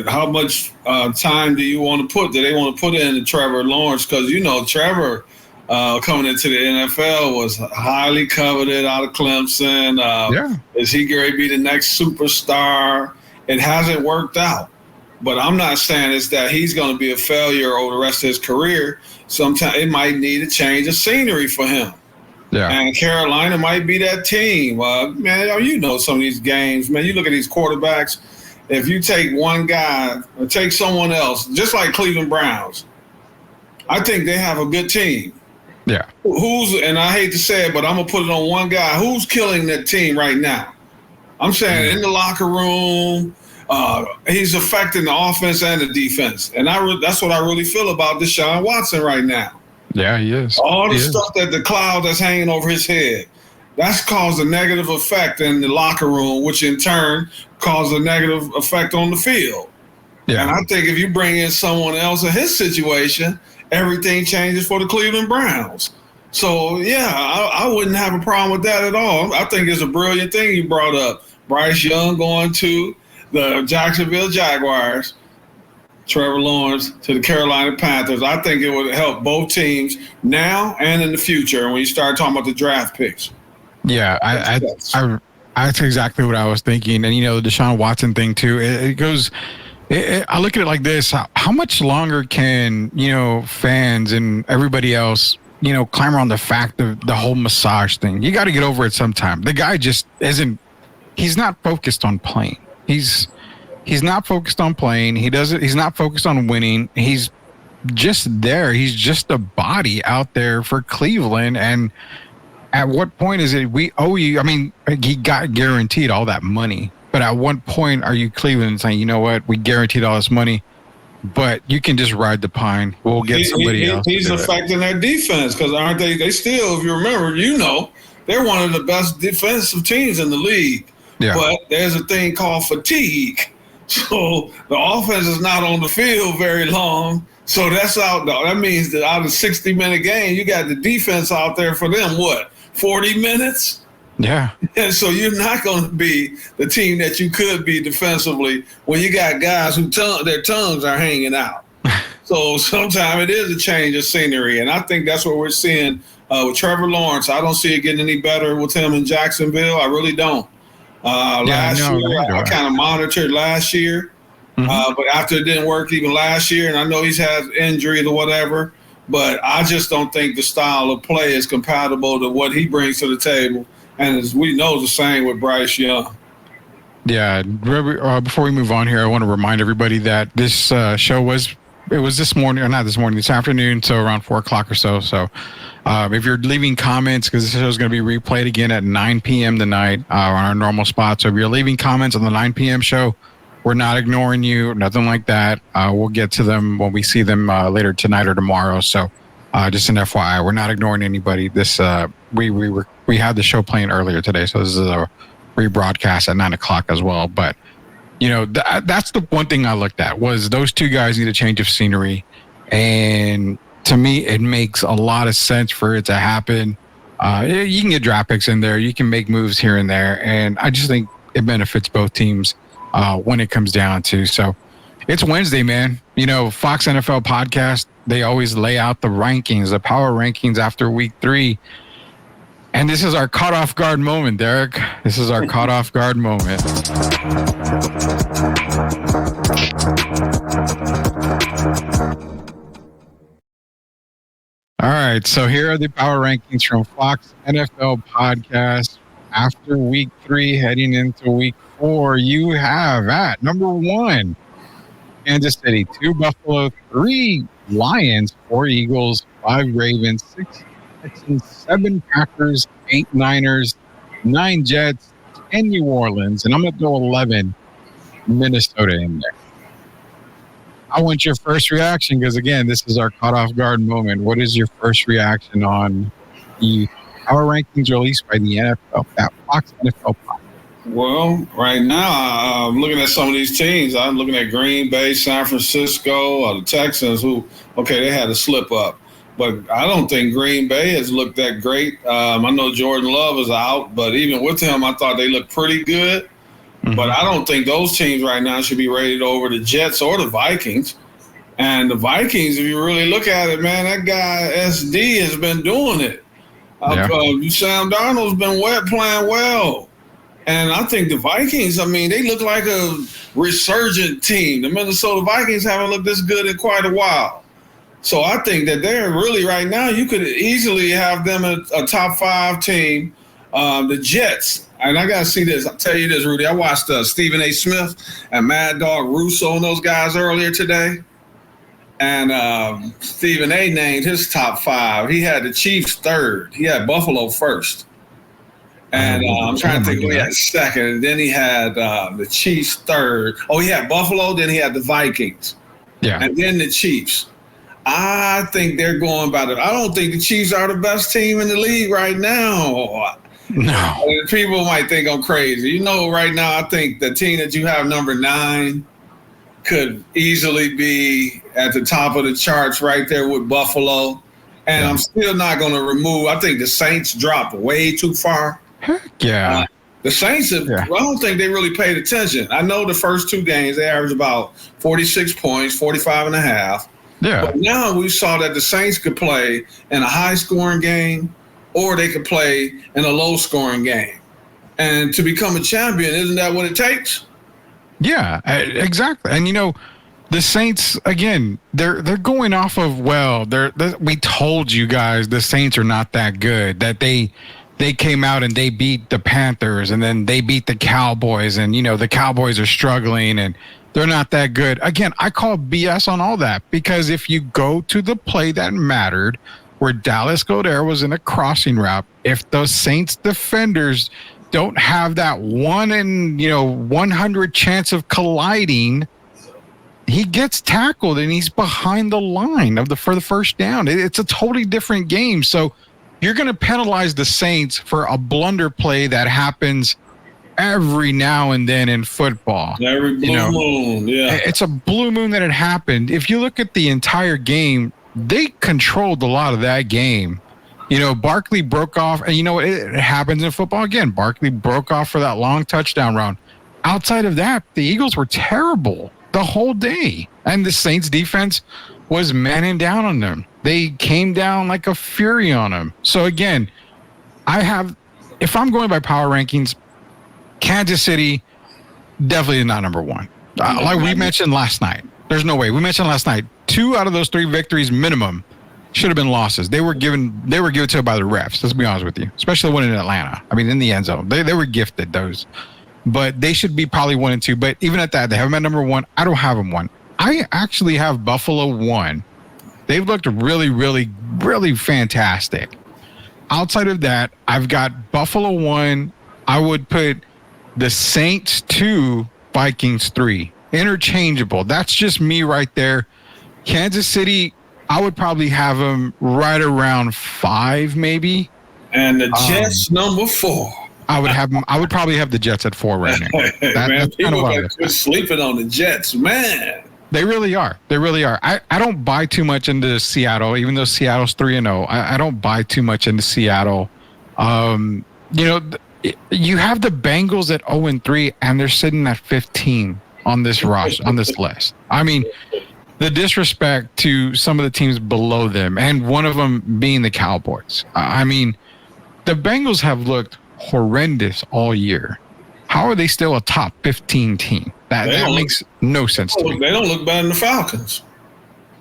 how much time do you want to put? Do they want to put into Trevor Lawrence? Because Trevor coming into the NFL was highly coveted out of Clemson. Is he going to be the next superstar? It hasn't worked out. But I'm not saying it's that he's going to be a failure over the rest of his career. Sometimes it might need a change of scenery for him. Yeah. And Carolina might be that team. Man, some of these games, man, you look at these quarterbacks. If you take one guy or take someone else, just like Cleveland Browns, I think they have a good team. Yeah. And I hate to say it, but I'm going to put it on one guy. Who's killing that team right now? I'm saying in the locker room, he's affecting the offense and the defense. And that's what I really feel about Deshaun Watson right now. Yeah, he is. All the stuff the cloud that's hanging over his head, that's caused a negative effect in the locker room, which in turn caused a negative effect on the field. Yeah. And I think if you bring in someone else in his situation, everything changes for the Cleveland Browns. So, yeah, I wouldn't have a problem with that at all. I think it's a brilliant thing you brought up. Bryce Young going to the Jacksonville Jaguars, Trevor Lawrence to the Carolina Panthers. I think it would help both teams now and in the future when you start talking about the draft picks. Yeah, that's exactly what I was thinking. And, the Deshaun Watson thing, too, it goes – I look at it like this. How much longer can, fans and everybody else, climb around the fact of the whole massage thing? You got to get over it sometime. The guy just he's not focused on playing. He's not focused on playing. He's not focused on winning. He's just there. He's just a body out there for Cleveland. And at what point is it we owe you? I mean, he got guaranteed all that money. But at what point are you Cleveland saying, you know what, we guaranteed all this money, but you can just ride the pine. We'll get somebody else. He's affecting their defense because aren't they? They still, if you remember, they're one of the best defensive teams in the league. Yeah. But there's a thing called fatigue. So the offense is not on the field very long. So that's out. That means that out of a 60-minute game, you got the defense out there for them, 40 minutes? Yeah. And so you're not going to be the team that you could be defensively when you got guys who their tongues are hanging out. So sometimes it is a change of scenery. And I think that's what we're seeing with Trevor Lawrence. I don't see it getting any better with him in Jacksonville. I really don't. Last year, I kind of monitored last year. Mm-hmm. But after it didn't work even last year, and I know he's had injuries or whatever, but I just don't think the style of play is compatible to what he brings to the table. And as we know, the same with Bryce Young. Yeah. Before we move on here, I want to remind everybody that this show was this morning, or not this morning, this afternoon, so around 4 o'clock or so. So if you're leaving comments, because this show is going to be replayed again at 9 p.m. tonight on our normal spot. So if you're leaving comments on the 9 p.m. show, we're not ignoring you, nothing like that. We'll get to them when we see them later tonight or tomorrow. So just an FYI, we're not ignoring anybody. This we had the show playing earlier today, so this is a rebroadcast at 9 o'clock as well. But that's the one thing I looked at was those two guys need a change of scenery, and to me, it makes a lot of sense for it to happen. You can get draft picks in there, you can make moves here and there, and I just think it benefits both teams when it comes down to. So it's Wednesday, man. Fox NFL podcast, they always lay out the rankings, the power rankings after week 3. And this is our caught off guard moment, Derek. This is our caught off guard moment. All right, so here are the power rankings from Fox NFL podcast after week 3, heading into week 4. You have at number 1, Kansas City, 2 Buffalo, 3 Lions, 4 Eagles, 5 Ravens, 6 Texans, 7 Packers, 8 Niners, 9 Jets, 10 New Orleans, and I'm going to throw 11 Minnesota in there. I want your first reaction because, again, this is our caught off guard moment. What is your first reaction on the power rankings released by the NFL, that Fox NFL podcast? Well, right now, I'm looking at some of these teams. I'm looking at Green Bay, San Francisco, the Texans, who, okay, they had a slip up. But I don't think Green Bay has looked that great. I know Jordan Love is out, but even with him, I thought they looked pretty good. Mm-hmm. But I don't think those teams right now should be rated over the Jets or the Vikings. And the Vikings, if you really look at it, man, that guy SD has been doing it. Yeah. Sam Darnold's been playing well. And I think the Vikings, I mean, they look like a resurgent team. The Minnesota Vikings haven't looked this good in quite a while. So I think that they're really right now, you could easily have them a top 5 team. The Jets, and I got to see this. I'll tell you this, Rudy. I watched Stephen A. Smith and Mad Dog Russo and those guys earlier today. And Stephen A. named his top 5. He had the Chiefs 3rd. He had Buffalo 1st. And I'm trying to think who he had 2nd. And then he had the Chiefs 3rd. Oh, he had Buffalo. Then he had the Vikings. Yeah. And then the Chiefs. I think they're going by I don't think the Chiefs are the best team in the league right now. No. People might think I'm crazy. You know, right now, I think the team that you have number 9 could easily be at the top of the charts right there with Buffalo. And I'm still not going to remove. I think the Saints dropped way too far. Heck yeah. The Saints, I don't think they really paid attention. I know the first 2 games, they averaged about 46 points, 45 and a half. Yeah. But now we saw that the Saints could play in a high-scoring game or they could play in a low-scoring game. And to become a champion, isn't that what it takes? Yeah, exactly. And, you know, the Saints, again, they're going off of, we told you guys the Saints are not that good, that they came out and they beat the Panthers and then they beat the Cowboys and, you know, the Cowboys are struggling and they're not that good. Again, I call BS on all that because if you go to the play that mattered where Dallas Goedert was in a crossing route, if those Saints defenders don't have that 1 in 100 chance of colliding, he gets tackled and he's behind the line for the first down. It's a totally different game. So you're going to penalize the Saints for a blunder play that happens every now and then in football. Every blue moon, yeah. It's a blue moon that it happened. If you look at the entire game, they controlled a lot of that game. You know, Barkley broke off, and you know, it happens in football again. Barkley broke off for that long touchdown run. Outside of that, the Eagles were terrible the whole day. And the Saints defense was manning down on them. They came down like a fury on them. So again, if I'm going by power rankings, Kansas City definitely not number 1. Like we mentioned last night. There's no way. We mentioned last night, 2 out of those 3 victories minimum should have been losses. They were given to by the refs. Let's be honest with you, especially the one in Atlanta. I mean, in the end zone, they were gifted those, but they should be probably 1 and 2. But even at that, they have them at number 1. I don't have them 1. I actually have Buffalo 1. They've looked really, really, really fantastic. Outside of that, I've got Buffalo 1. I would put the Saints 2, Vikings 3. Interchangeable. That's just me right there. Kansas City, I would probably have them right around 5, maybe. And the Jets number 4. I would probably have the Jets at 4 right now. Man, people are sleeping on the Jets, man. They really are. They really are. I don't buy too much into Seattle, even though Seattle's 3-0. I don't buy too much into Seattle. You have the Bengals at 0-3, and they're sitting at 15 on this on this list. I mean, the disrespect to some of the teams below them, and one of them being the Cowboys. I mean, the Bengals have looked horrendous all year. How are they still a top 15 team? That makes no sense to me. They don't look better than the Falcons.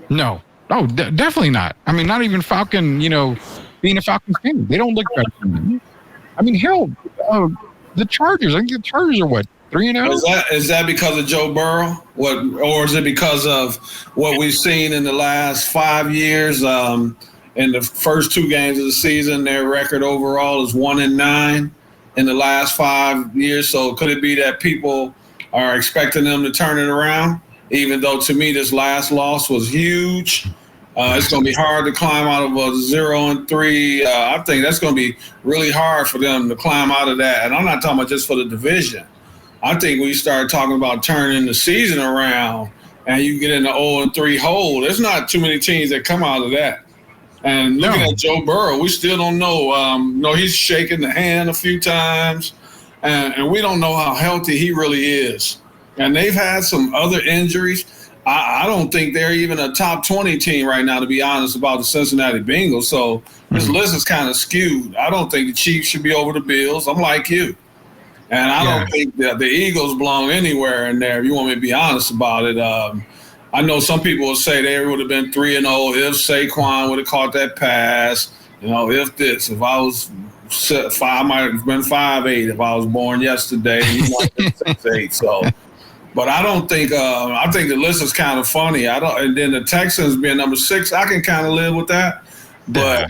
No, definitely not. I mean, not even Falcon, being a Falcons fan, they don't look better than them. I mean, hell, the Chargers. I think the Chargers are what, 3-0? Is that because of Joe Burrow? Or is it because of what we've seen in the last 5 years? In the first 2 games of the season, their record overall is 1-9 in the last 5 years. So could it be that people are expecting them to turn it around? even though to me this last loss was huge. It's going to be hard to climb out of a 0-3. I think that's going to be really hard for them to climb out of that. And I'm not talking about just for the division. I think when you start talking about turning the season around and you get in the 0-3 hole, there's not too many teams that come out of that. And looking at Joe Burrow, we still don't know. He's shaking the hand a few times, and we don't know how healthy he really is. And they've had some other injuries. I don't think they're even a top 20 team right now, to be honest, about the Cincinnati Bengals. So this list is kind of skewed. I don't think the Chiefs should be over the Bills. I'm like you. And I don't think that the Eagles belong anywhere in there, if you want me to be honest about it. I know some people will say they would have been 3-0 if Saquon would have caught that pass. If I was 5, I might have been 5'8" if I was born yesterday. He might have been 6'8". So. But I don't think I think the list is kind of funny. And then the Texans being number 6, I can kind of live with that. But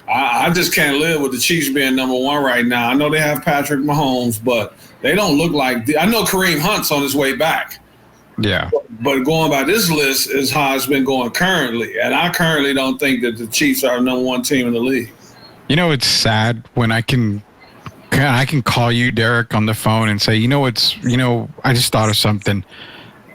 I just can't live with the Chiefs being number 1 right now. I know they have Patrick Mahomes, but they don't look like I know Kareem Hunt's on his way back. Yeah. But going by this list is how it's been going currently. And I currently don't think that the Chiefs are the number 1 team in the league. It's sad when I can call you, Derek, on the phone and say, I just thought of something.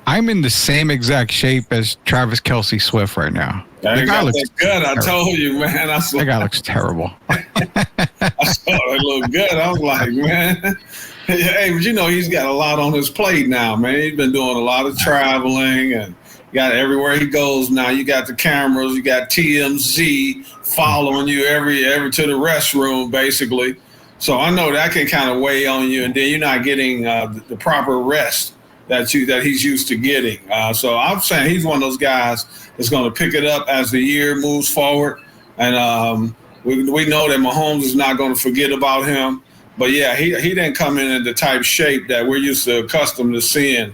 I'm in the same exact shape as Travis Kelce Swift right now. The guy looks good. I told you, man. That guy looks terrible. I saw it look good. I was like, man. Hey, but he's got a lot on his plate now, man. He's been doing a lot of traveling and got everywhere he goes now. You got the cameras, you got TMZ following you every to the restroom, basically. So I know that can kind of weigh on you, and then you're not getting the proper rest that he's used to getting. So I'm saying he's one of those guys that's going to pick it up as the year moves forward, and we know that Mahomes is not going to forget about him. But yeah, he didn't come in the type shape that we're used to accustomed to seeing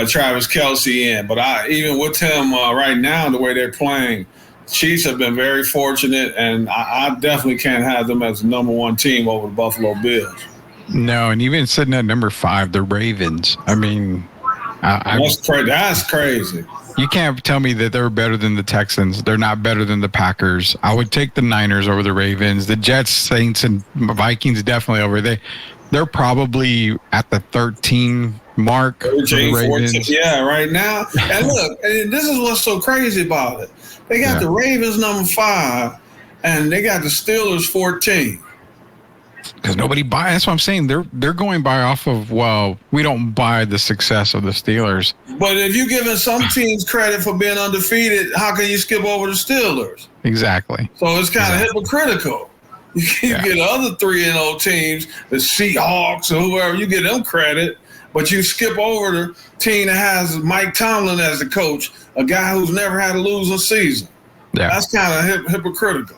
Travis Kelce in. But even with him right now, the way they're playing, Chiefs have been very fortunate, and I definitely can't have them as the number 1 team over the Buffalo Bills. No, and even sitting at number 5, the Ravens. I mean, that's crazy. You can't tell me that they're better than the Texans. They're not better than the Packers. I would take the Niners over the Ravens. The Jets, Saints, and Vikings definitely over. They're probably at the 13 mark. 13, 14, yeah, right now. And look, and this is what's so crazy about it. They got the Ravens number 5, and they got the Steelers 14. Because nobody buys. That's what I'm saying. They're going by off of, we don't buy the success of the Steelers. But if you're giving some teams credit for being undefeated, how can you skip over the Steelers? Exactly. So it's kind of hypocritical. You get other 3-0 teams, the Seahawks or whoever, you get them credit, but you skip over the team that has Mike Tomlin as the coach, a guy who's never had a losing season. Yeah. That's kind of hypocritical.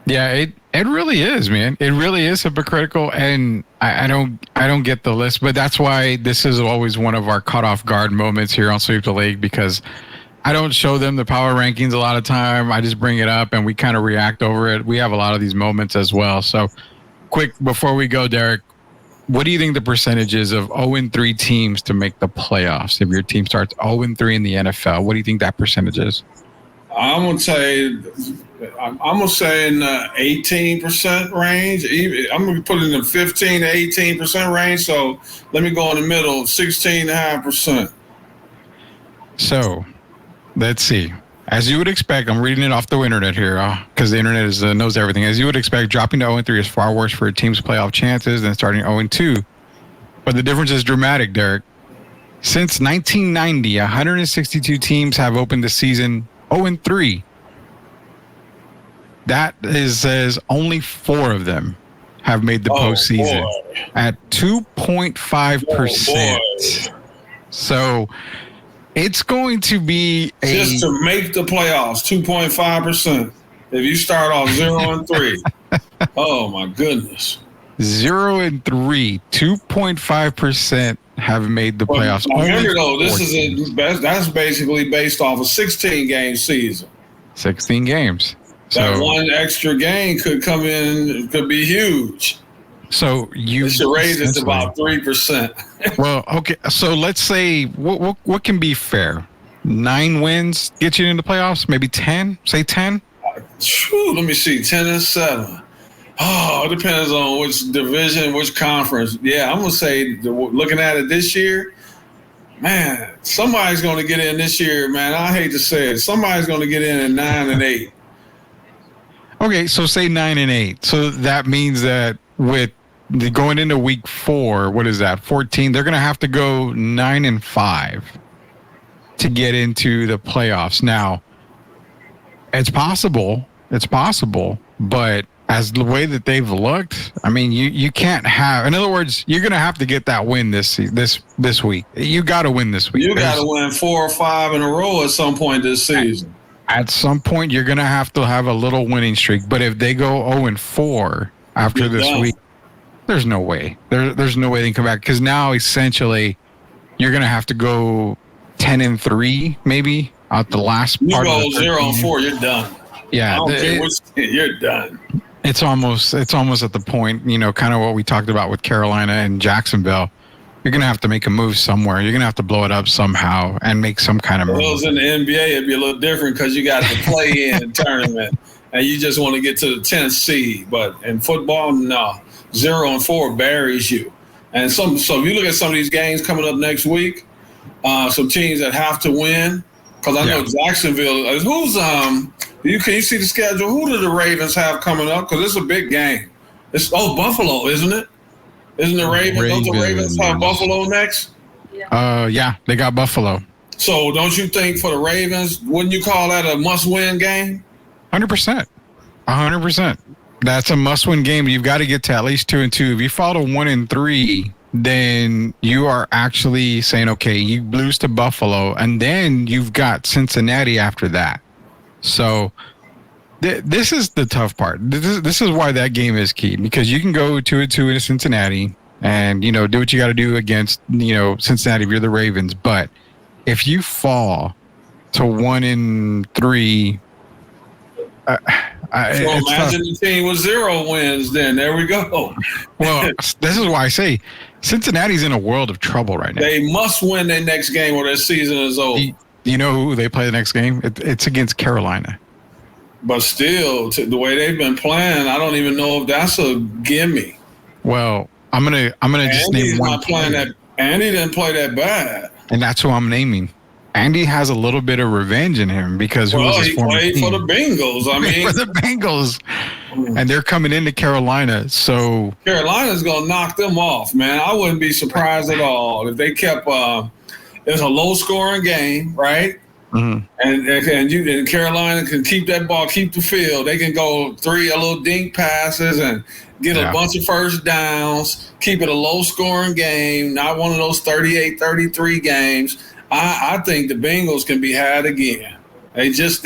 Yeah, it really is, man. It really is hypocritical, and I don't get the list, but that's why this is always one of our cut off guard moments here on Sweep the League, because I don't show them the power rankings a lot of time. I just bring it up and we kind of react over it. We have a lot of these moments as well. So quick, before we go, Derek, what do you think the percentage is of 0-3 teams to make the playoffs? If your team starts 0-3 in the NFL, what do you think that percentage is? I'm gonna say in the 18% range. I'm gonna put it in the 15 to 18% range. So let me go in the middle, 16.5%. So let's see. As you would expect, I'm reading it off the internet here because the internet knows everything. As you would expect, dropping to 0-3 is far worse for a team's playoff chances than starting 0-2. But the difference is dramatic, Derek. Since 1990, 162 teams have opened the season 0-3. That says only 4 of them have made the postseason at 2.5%. So it's going to be just to make the playoffs, 2.5%. If you start off 0-3, oh my goodness, 0-3, 2.5% have made the playoffs. Remember though, that's basically based off a 16-game season. 16 games. That one extra game could come in, could be huge. So you should raise it to about 3%. Well, okay. So let's say what can be fair. 9 wins get you into the playoffs? Maybe 10? Say 10? Let me see. 10-7. Oh, it depends on which division, which conference. Yeah, I'm gonna say, looking at it this year, man, somebody's gonna get in this year. Man, I hate to say it, somebody's gonna get in at 9-8. Okay, so say 9-8. So that means that with going into week 4, what is that? 14. They're gonna have to go 9-5 to get into the playoffs. Now, it's possible, but as the way that they've looked, I mean, you can't have. In other words, you're going to have to get that win this week. You got to win this week. You got to win 4 or 5 in a row at some point this season. At some point, you're going to have a little winning streak. But if they go 0-4 after this week, there's no way. There's no way they can come back, because now essentially you're going to have to go 10-3 maybe out the last part. You go 0-4, you're done. Yeah, I don't care which, you're done. It's almost at the point, kind of what we talked about with Carolina and Jacksonville. You're going to have to make a move somewhere. You're going to have to blow it up somehow and make some kind of move. Well, in the NBA, it'd be a little different because you got the play-in tournament and you just want to get to the 10th seed. But in football, no. 0-4 buries you. And so if you look at some of these games coming up next week, some teams that have to win, because I know Jacksonville, can you see the schedule? Who do the Ravens have coming up? Because it's a big game. It's Buffalo, isn't it? Isn't the Ravens? Don't the Ravens have Buffalo next? Yeah, they got Buffalo. So don't you think for the Ravens, wouldn't you call that a must-win game? 100%. 100%. That's a must-win game. You've got to get to at least 2-2. If you fall to 1-3, then you are actually saying, okay, you lose to Buffalo, and then you've got Cincinnati after that. So this is the tough part. This is why that game is key, because you can go 2-2 in Cincinnati and, do what you got to do against, Cincinnati if you're the Ravens. But if you fall to 1-3, so imagine the team with 0 wins then. There we go. Well, this is why I say Cincinnati's in a world of trouble right now. They must win their next game or their season is over. You know who they play the next game? It's against Carolina. But still, the way they've been playing, I don't even know if that's a gimme. Well, I'm gonna just name one player. Andy didn't play that bad, and that's who I'm naming. Andy has a little bit of revenge in him because he played for the Bengals. I mean, for the Bengals, and they're coming into Carolina. So Carolina's gonna knock them off, man. I wouldn't be surprised at all if they kept. It's a low-scoring game, right? Mm-hmm. And Carolina can keep that ball, keep the field. They can go 3 little dink passes and get a bunch of first downs. Keep it a low-scoring game, not one of those 38-33 games. I think the Bengals can be had again. They just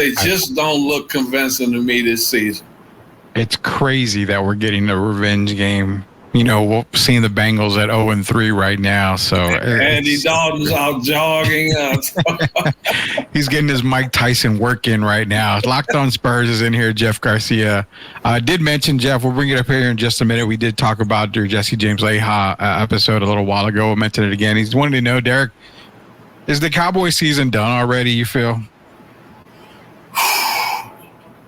don't look convincing to me this season. It's crazy that we're getting a revenge game. We're seeing the Bengals at 0-3 right now. So Andy Dalton's out jogging. He's getting his Mike Tyson work in right now. Locked On Spurs is in here. Jeff Garcia. Did mention, Jeff, we'll bring it up here in just a minute. We did talk about your Jesse James Leha episode a little while ago. We'll mention it again. He's wanting to know, Derek, is the Cowboy season done already, you feel?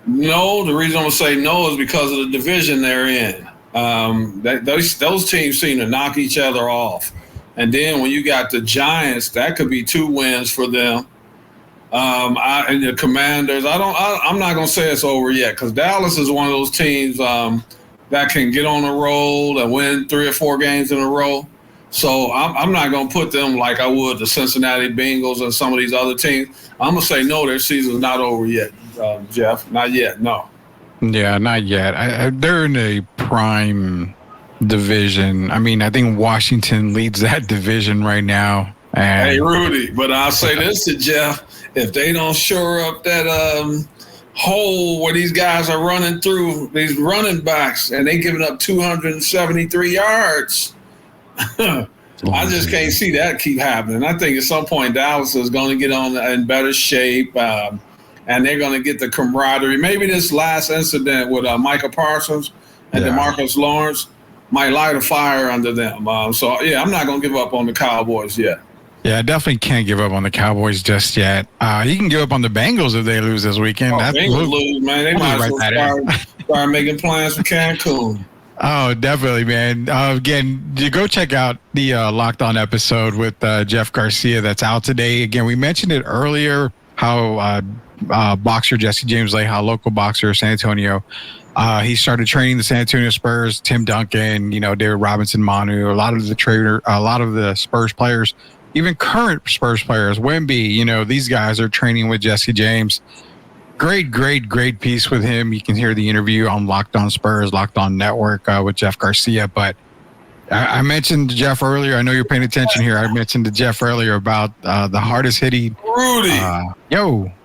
No. The reason I'm going to say no is because of the division they're in. Those teams seem to knock each other off. And then when you got the Giants, that could be 2 wins for them. And the Commanders, I'm not going to say it's over yet, because Dallas is one of those teams that can get on a roll and win 3 or 4 games in a row. So I'm not going to put them like I would the Cincinnati Bengals and some of these other teams. I'm going to say no, their season's not over yet, Jeff. Not yet, no. Yeah, not yet. They're in a prime division. I mean, I think Washington leads that division right now. And hey, Rudy, but I'll say this to Jeff. If they don't shore up that hole where these guys are running through, these running backs, and they giving up 273 yards, I just can't see that keep happening. I think at some point Dallas is going to get in better shape, and they're going to get the camaraderie. Maybe this last incident with Micah Parsons and DeMarcus Lawrence might light a fire under them. I'm not going to give up on the Cowboys yet. Yeah, I definitely can't give up on the Cowboys just yet. You can give up on the Bengals if they lose this weekend. Bengals lose, man. They might as well start making plans for Cancun. Oh, definitely, man. Again, you go check out the Locked On episode with Jeff Garcia that's out today. Again, we mentioned it earlier how boxer Jesse James Leha, local boxer, San Antonio, he started training the San Antonio Spurs, Tim Duncan, David Robinson, Manu, a lot of the Spurs players, even current Spurs players, Wemby, these guys are training with Jesse James. Great piece with him. You can hear the interview on Locked On Spurs, Locked On Network with Jeff Garcia. But I mentioned to Jeff earlier. I know you're paying attention here. I mentioned to Jeff earlier about the hardest hitting. Rudy.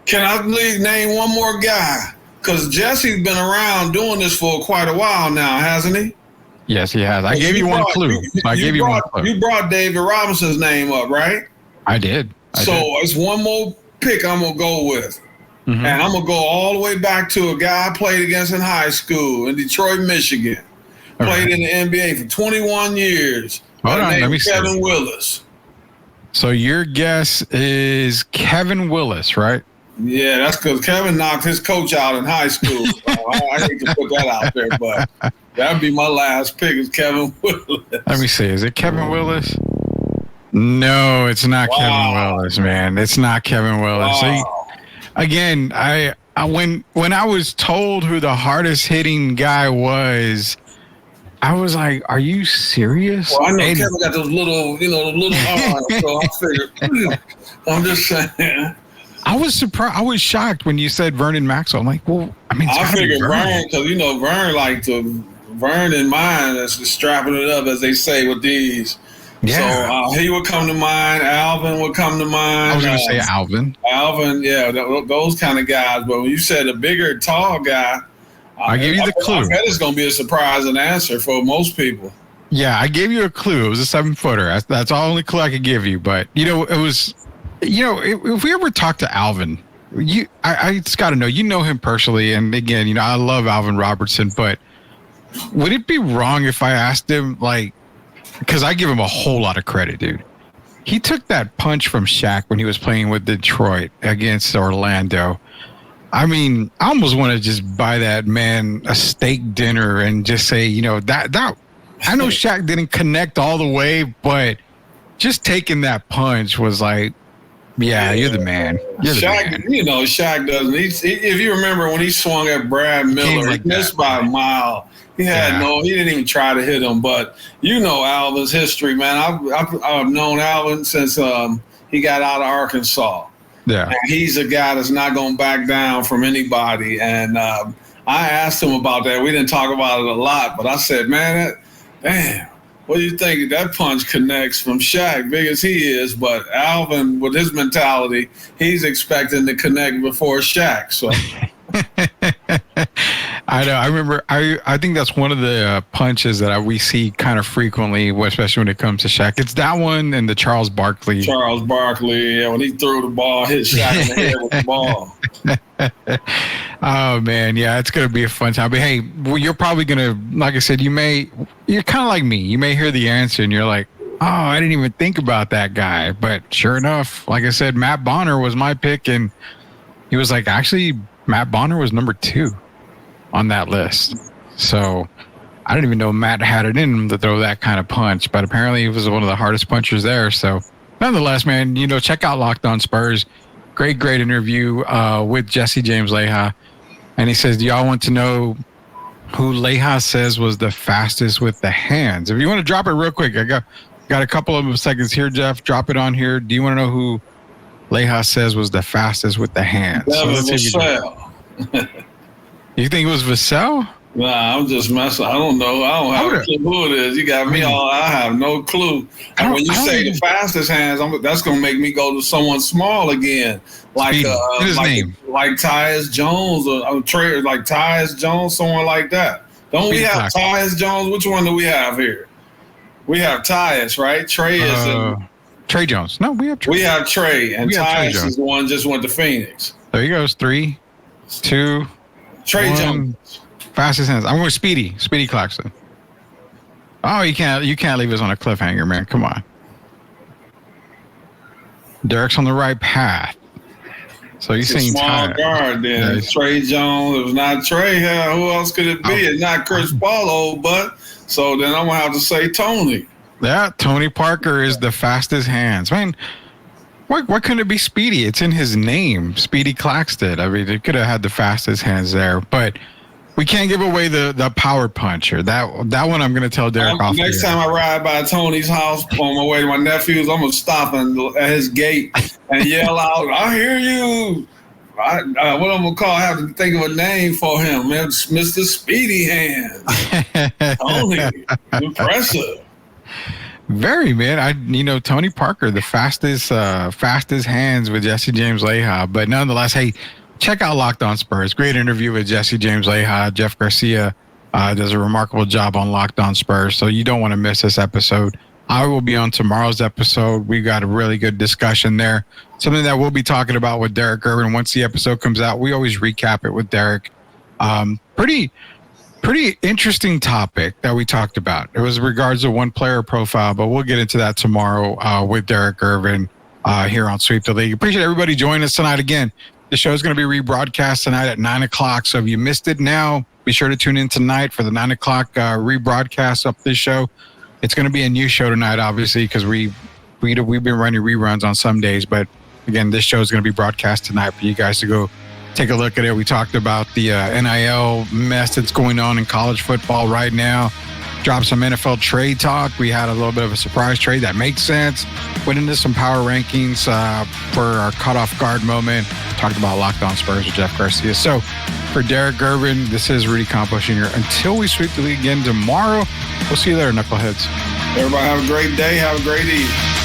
Can I name one more guy? Because Jesse's been around doing this for quite a while now, hasn't he? Yes, he has. I gave you one clue. You brought David Robinson's name up, right? I did. It's one more pick I'm going to go with. Mm-hmm. And I'm going to go all the way back to a guy I played against in high school in Detroit, Michigan. Played in the NBA for 21 years. Hold on, let me see. Kevin Willis. So your guess is Kevin Willis, right? Yeah, that's because Kevin knocked his coach out in high school. I hate to put that out there, but that'd be my last pick is Kevin Willis. Let me see. Is it Kevin Willis? No, it's not Kevin Willis, man. It's not Kevin Willis. Wow. So again, I when I was told who the hardest hitting guy was, I was like, "Are you serious?" Well, I know Kevin got those little arms, so I figured. I'm just saying. I was surprised. I was shocked when you said Vernon Maxwell. I'm like, well, I mean, I figured Vern, because Vern like to Vern in mind is strapping it up, as they say with these. Yeah. So he would come to mind. Alvin would come to mind. I was going to say Alvin. Alvin, yeah, those kind of guys. But when you said a bigger, tall guy, I gave you the clue. I bet it's going to be a surprising answer for most people. Yeah, I gave you a clue. It was a 7-footer. That's the only clue I could give you. But it was. If we ever talk to Alvin, I just got to know, him personally. And again, I love Alvin Robertson, but would it be wrong if I asked him, because I give him a whole lot of credit, dude. He took that punch from Shaq when he was playing with Detroit against Orlando. I mean, I almost want to just buy that man a steak dinner and just say, that I know Shaq didn't connect all the way, but just taking that punch was like, yeah, you're the man. Shaq, Shaq doesn't. If you remember when he swung at Brad Miller, he missed by a mile. He didn't even try to hit him. But Alvin's history, man. I've known Alvin since he got out of Arkansas. Yeah, and he's a guy that's not going to back down from anybody. And I asked him about that. We didn't talk about it a lot, but I said, man, damn. What do you think? That punch connects from Shaq, big as he is, but Alvin, with his mentality, he's expecting to connect before Shaq. So I know. I remember. I think that's one of the punches that we see kind of frequently, especially when it comes to Shaq. It's that one and the Charles Barkley. Yeah, when he threw the ball, hit Shaq in the head with the ball. Oh man, yeah, it's gonna be a fun time. But hey, you're probably gonna, like I said, you're kind of like me. You may hear the answer and you're like, oh, I didn't even think about that guy. But sure enough, like I said, Matt Bonner was my pick, and he was like, actually, Matt Bonner was number 2 on that list. So I didn't even know Matt had it in him to throw that kind of punch, but apparently he was one of the hardest punchers there. So nonetheless, man, check out Locked On Spurs. Great interview with Jesse James Leha. And he says, do y'all want to know who Leha says was the fastest with the hands? If you want to drop it real quick, I got a couple of seconds here, Jeff. Drop it on here. Do you want to know who Leha says was the fastest with the hands? That was Vassell. You think it was Vassell? Nah, I'm just messing. I don't know. I don't have a clue who it is. You got me all. I have no clue. And when you say the fastest hands, that's gonna make me go to someone small again, like Tyus Jones or Trey, like Tyus Jones, someone like that. Don't we have Tyus Jones? Which one do we have here? We have Tyus, right? Trey is Trey Jones. No, we have Trey. We have Trey, and Tyus is the one just went to Phoenix. There he goes. 3, 2, Trey 1. Jones. Fastest hands. I'm going Speedy Claxton. Oh, you can't leave us on a cliffhanger, man. Come on. Derek's on the right path. So you're saying small guard then. Nice. Trey Jones. It was not Trey. Hell, who else could it be? It's not Chris Paul, old butt. So then I'm going to have to say Tony. Yeah, Tony Parker is the fastest hands. Man, why couldn't it be Speedy? It's in his name, Speedy Claxton. I mean, it could have had the fastest hands there, but we can't give away the power puncher. That one I'm going to tell Derek off. Next time I ride by Tony's house on my way to my nephew's, I'm going to stop at his gate and yell out, I hear you. What I'm going to call, I have to think of a name for him, man. Mr. Speedy Hands. Tony, impressive. Very, man. Tony Parker, the fastest hands with Jesse James Leha. But nonetheless, hey, check out Locked On Spurs. Great interview with Jesse James Leha. Jeff Garcia does a remarkable job on Locked On Spurs. So you don't want to miss this episode. I will be on tomorrow's episode. We got a really good discussion there. Something that we'll be talking about with Derek Irvin. Once the episode comes out, we always recap it with Derek. Pretty interesting topic that we talked about. It was regards to one player profile, but we'll get into that tomorrow with Derek Irvin here on Sweep the League. Appreciate everybody joining us tonight. Again, the show is going to be rebroadcast tonight at 9 o'clock. So if you missed it now, be sure to tune in tonight for the 9 o'clock rebroadcast of this show. It's going to be a new show tonight, obviously, because we've been running reruns on some days. But again, this show is going to be broadcast tonight for you guys to go take a look at it. We talked about the NIL mess that's going on in college football right now. Dropped some NFL trade talk. We had a little bit of a surprise trade that makes sense. Went into some power rankings for our cut-off guard moment. Talked about Locked On Spurs with Jeff Garcia. So for Derek Irvin, this is Rudy Campos Jr. Until we sweep the league again tomorrow, we'll see you there, knuckleheads. Everybody have a great day. Have a great evening.